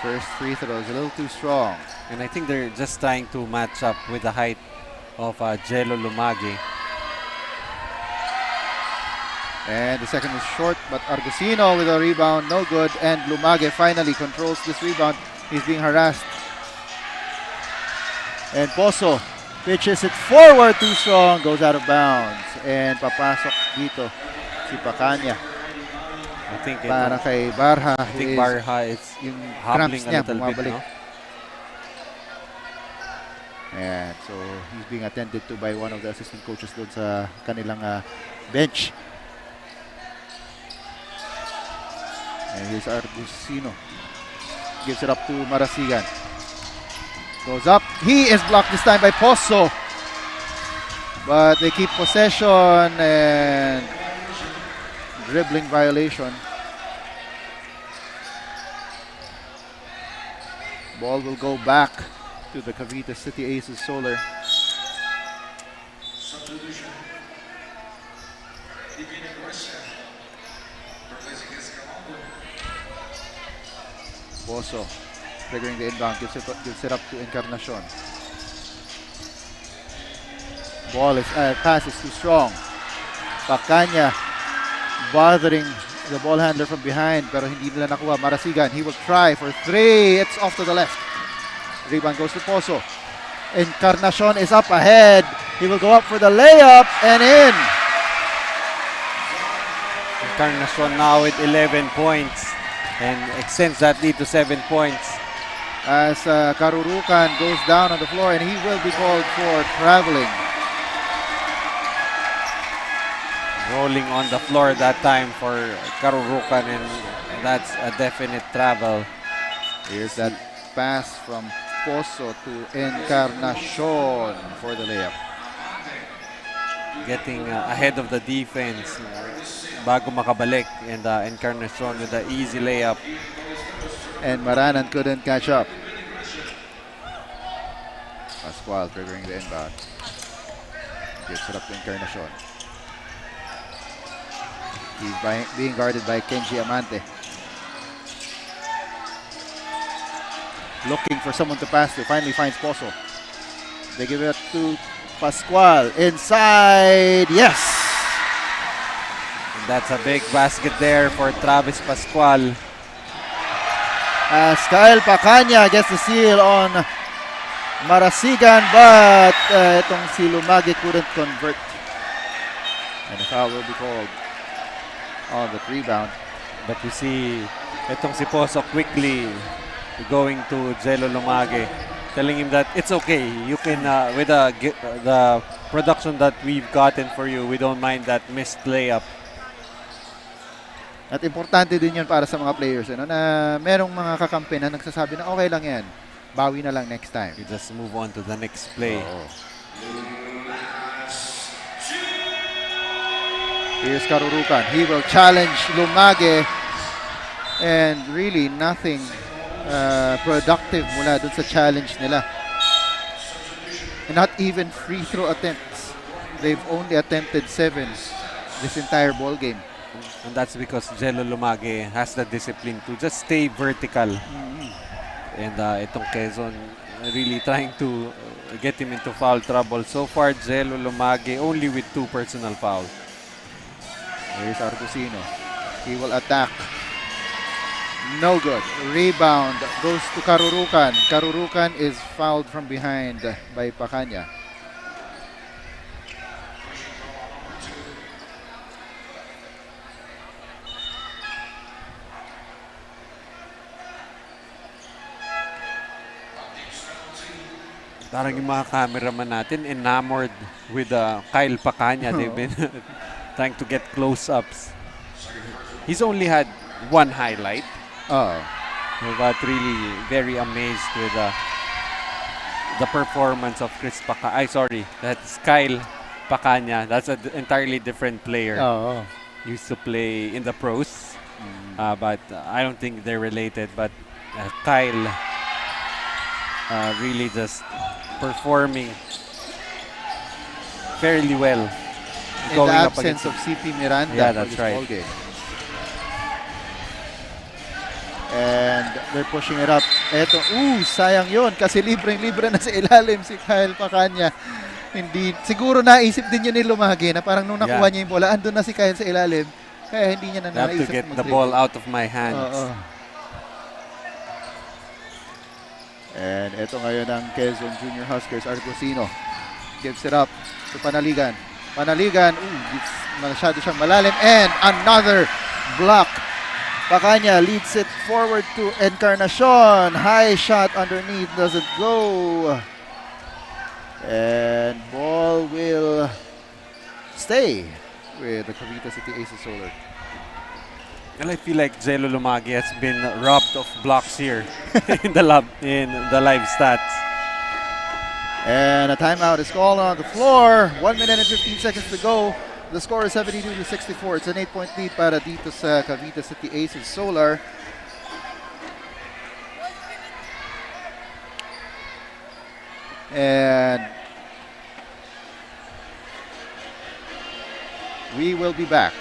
First free throw is a little too strong. And I think they're just trying to match up with the height of Jello Lumage. And the second was short, but Argusino with a rebound, no good. And Lumage finally controls this rebound. He's being harassed. And Poso pitches it forward too strong, goes out of bounds. And papasok dito si Pacanya. I think Para kay Barha. I think Barha is yung hobbling cramps a niya, little bit, bumabalik. no? And so he's being attended to by one of the assistant coaches doon sa kanilang bench. And here's Argusino. Gives it up to Marasigan. Goes up. He is blocked this time by Poso. But they keep possession and dribbling violation. Ball will go back to the Cavite City Aces Solar. Poso triggering the inbound, gives it up to Encarnacion. Pass is too strong. Pacanya bothering the ball handler from behind, pero hindi nila nakuha. Marasigan, he will try for three. It's off to the left. Rebound goes to Poso. Encarnacion is up ahead. He will go up for the layup and in. Encarnacion now with 11 points and extends that lead to 7 points. As Karurukan goes down on the floor and he will be called for traveling. Rolling on the floor that time for Karurukan, and that's a definite travel. Here's that pass from Poso to Encarnacion for the layup. Getting ahead of the defense bago makabalik, and Encarnacion with the easy layup. And Maranan couldn't catch up. Pascual triggering the inbound. Gives it up to Encarnacion. He's being guarded by Kenji Amante. Looking for someone to pass to. Finally finds Poso. They give it to Pascual. Inside. Yes! And that's a big basket there for Travis Pascual. As Kyle Pacanya gets the steal on Marasigan, but itong si Lumage couldn't convert. And a foul will be called on the rebound. But you see, itong si Poso quickly going to Jello Lumage, telling him that it's okay. You can, with the production that we've gotten for you, we don't mind that missed layup. At importante din yun para sa mga players, ano, na merong mga kakampi na nagsasabi na okay lang yan, bawi na lang next time. You just move on to the next play. Here's Karurukan. He will challenge Lumage, and really nothing productive mula dun sa challenge nila. And not even free throw attempts. They've only attempted 7 this entire ball game. And that's because Jello Lumage has the discipline to just stay vertical. And itong Quezon really trying to get him into foul trouble. So far, Jello Lumage only with 2 personal fouls. Here's Argusino. He will attack. No good. Rebound goes to Karurukan. Karurukan is fouled from behind by Pacanya. Parang yung mga cameraman natin enamored with Kyle Pacanya. They've been trying to get close-ups. He's only had 1 highlight. But really very amazed with the performance of Chris Pacanya. That's Kyle Pacanya. That's an entirely different player. Used to play in the pros. But I don't think they're related. But Kyle really just performing fairly well. In the absence of CP Miranda. Yeah, that's right. Ball game. And they're pushing it up. Eto, sayang yun kasi libreng-libre na sa ilalim si Kyle Pacanya. Hindi, siguro naisip din yun ni Lumage na parang nung nakuha niya yung bola, andun na si Kyle sa ilalim. Kaya hindi niya na I have naisip to get the ball out of my hands. And eto ngayon ang Quezon Junior Huskers, Argusino. Gives it up to Panaligan. Panaligan, masyado siyang malalim. And another block. Pacanya leads it forward to Encarnacion. High shot underneath, doesn't go. And ball will stay with the Cavite City Aces Solar. Well, I feel like Jello Lumage has been robbed of blocks here in the live stats. And a timeout is called on the floor. 1 minute and 15 seconds to go. The score is 72-64. It's an 8-point lead para dito sa Cavite City Aces Solar. And we will be back.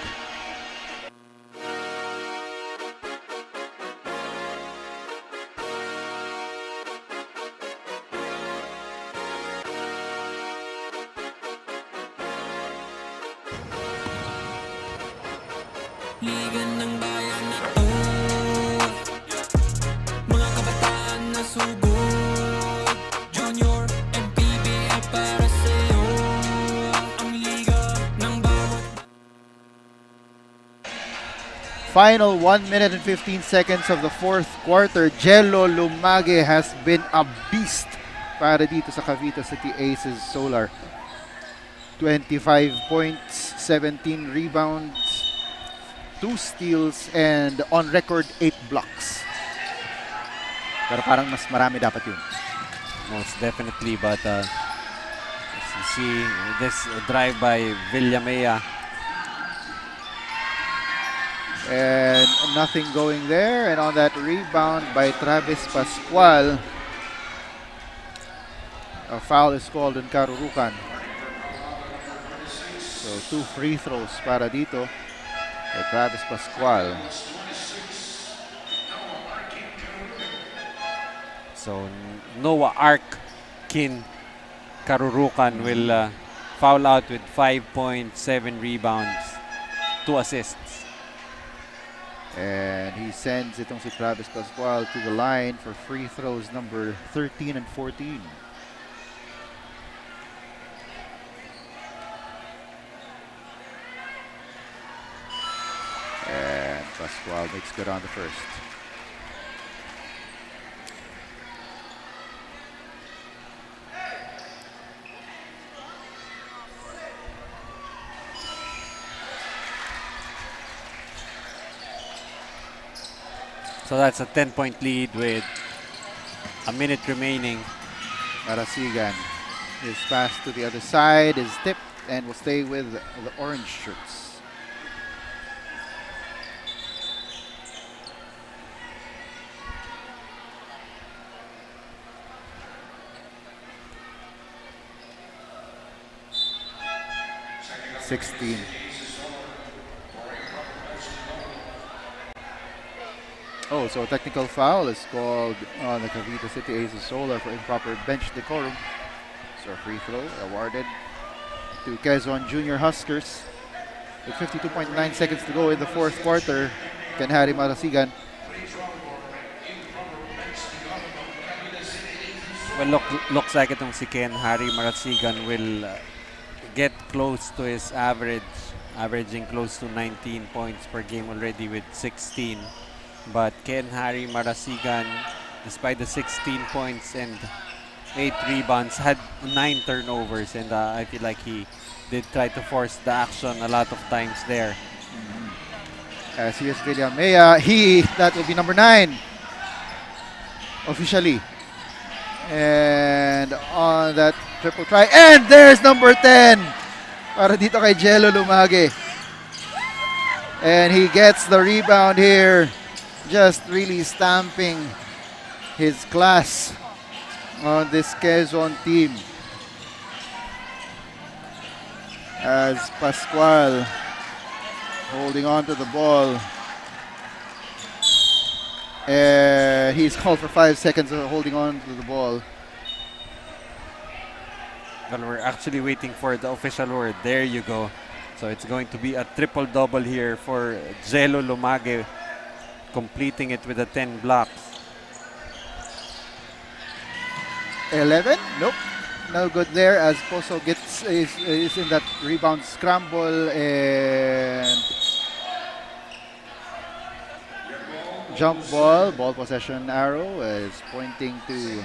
Ligan ng bayan na to, mga kabataan na sugod, Junior, MPBL para sa'yo, ang liga ng bawat. Final 1 minute and 15 seconds of the fourth quarter. Jello Lumage has been a beast para dito sa Cavite City Aces Solar. 25 points, 17 rebounds, 2 steals, and on record 8 blocks. Pero parang mas marami dapat yun. Most definitely, but as you see, this drive by Villamea. And nothing going there. And on that rebound by Travis Pascual, a foul is called on Karurukan. So 2 free throws para dito. Travis Pascual. So Noah Arkin Karurukan will foul out with 5.7 rebounds, 2 assists. And he sends itong si Travis Pascual to the line for free throws number 13 and 14. And Pascual makes good on the first. So that's a 10-point lead with a minute remaining. Marasigan. His pass to the other side is tipped and will stay with the orange shirts. (16) Oh, so a technical foul is called on the Cavite City Aces Solar for improper bench decorum. So a free throw awarded to Quezon Junior Huskers. With 52.9 seconds to go in the fourth quarter, Ken Harry Marasigan. Well, looks like itong si Ken Harry Marasigan will get close to his average, averaging close to 19 points per game already with 16. But Ken Harry Marasigan, despite the 16 points and 8 rebounds, had 9 turnovers, and I feel like he did try to force the action a lot of times there. Here's Villamea. That will be number 9 officially. And on that triple try, and there's number 10 para dito kay Jello Lumage. And he gets the rebound here, just really stamping his class on this Quezon team. As Pascual holding on to the ball. And he's called for 5 seconds of holding on to the ball. Well, we're actually waiting for the official word. There you go. So it's going to be a triple-double here for Jello Lumage, completing it with a 10 blocks. 11? Nope. No good there as Poso is in that rebound scramble, and jump ball possession arrow is pointing to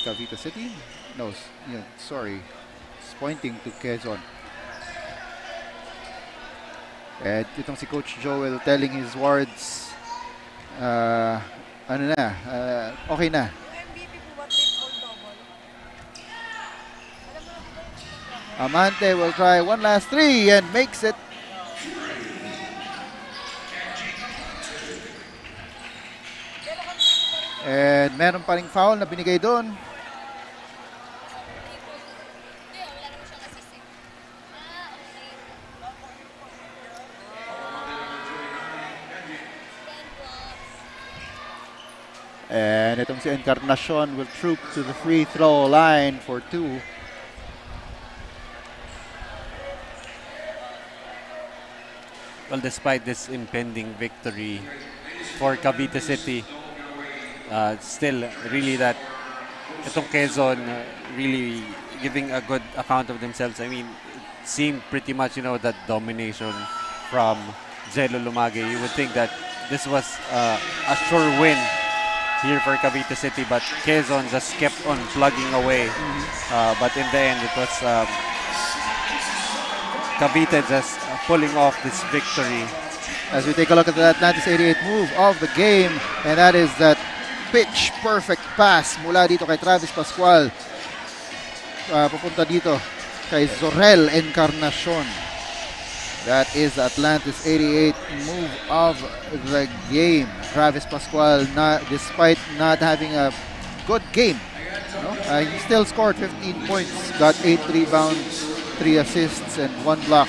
Cavite City. No, sorry. It's pointing to Quezon. And itong si Coach Joel telling his wards, okay na. Amante will try one last 3 and makes it. And meron pa ring foul na binigay doon. And itong si Encarnacion will troop to the free throw line for 2. Well, despite this impending victory for Cavite City, still really that itong Quezon really giving a good account of themselves. I mean, it seemed pretty much, that domination from Jello Lumage. You would think that this was a sure win here for Cavite City, but Quezon just kept on plugging away. But in the end, it was Cavite just pulling off this victory. As we take a look at that Atlantis 88 move of the game, and that is that pitch perfect pass mula dito kay Travis Pascual papunta dito kay Zorel Encarnacion. That is the Atlantis 88 move of the game. Travis Pascual, despite not having a good game, he still scored 15 points, got 8 rebounds, 3 assists, and 1 block.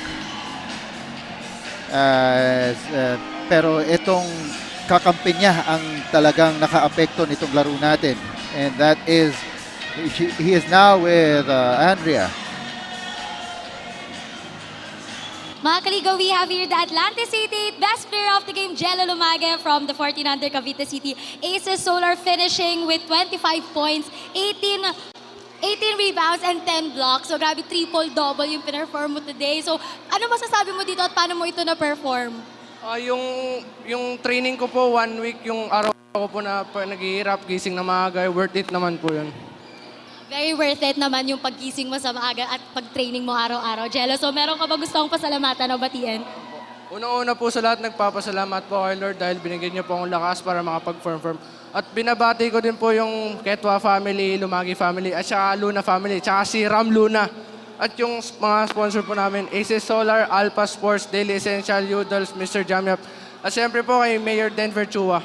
Pero itong kakampi niya ang talagang nakaapekto nitong laro natin. And that is, he is now with Andrea. Mga kaligaw, we have here the Atlantis 88 best player of the game, Jello Lumage from the 14 under Cavite City. Aces Solar finishing with 25 points, 18 rebounds and 10 blocks. So grabe, triple-double yung pinerform mo today. So ano masasabi mo dito at paano mo ito na-perform? Yung training ko po, 1 week, yung araw ko po na naghihirap, gising na maaga, worth it naman po yun. Very worth it naman yung paggising mo sa maaga at pag-training mo araw-araw, Jello. So meron ka ba gustong pasalamatan o batiin? Unang-una po sa lahat, nagpapasalamat po kay Lord dahil binigyan niyo po akong lakas para makapag-perform. At binabati ko din po yung Ketwa family, Lumagi family, at saka Luna family, at saka si Ram Luna. At yung mga sponsor po namin, Aces Solar, Alpha Sports, Daily Essential, Udals, Mr. Jamyap. At siyempre po kay Mayor Denver Chua.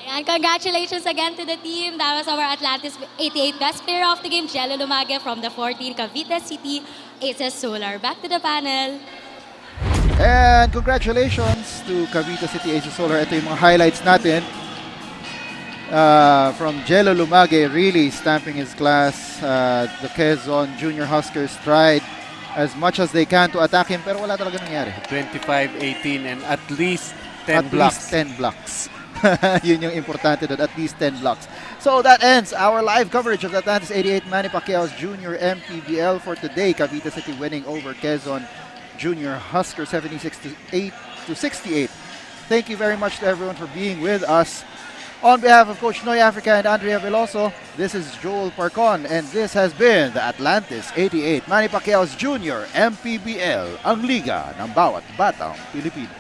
Ayan, congratulations again to the team. That was our Atlantis 88 best player of the game, Jello Lumage from the 14 Cavite City Aces Solar. Back to the panel. And congratulations to Cavite City Aces Solar. Ito yung mga highlights natin. From Jello Lumage, really stamping his class. The Quezon Junior Huskers tried as much as they can to attack him, pero wala talaga nangyari. 25-18 and at least 10 At blocks. least 10 blocks. Yun yung importante doon, at least 10 blocks. So that ends our live coverage of the Atlantis 88 Manny Pacquiao's Junior MPBL for today. Cavite City winning over Quezon Junior Husker 76-68. Thank you very much to everyone for being with us. On behalf of Coach Noy Africa and Andrea Veloso, this is Joel Parcon, and this has been the Atlantis 88 Manny Pacquiao's Junior MPBL, ang liga ng bawat batang Pilipino.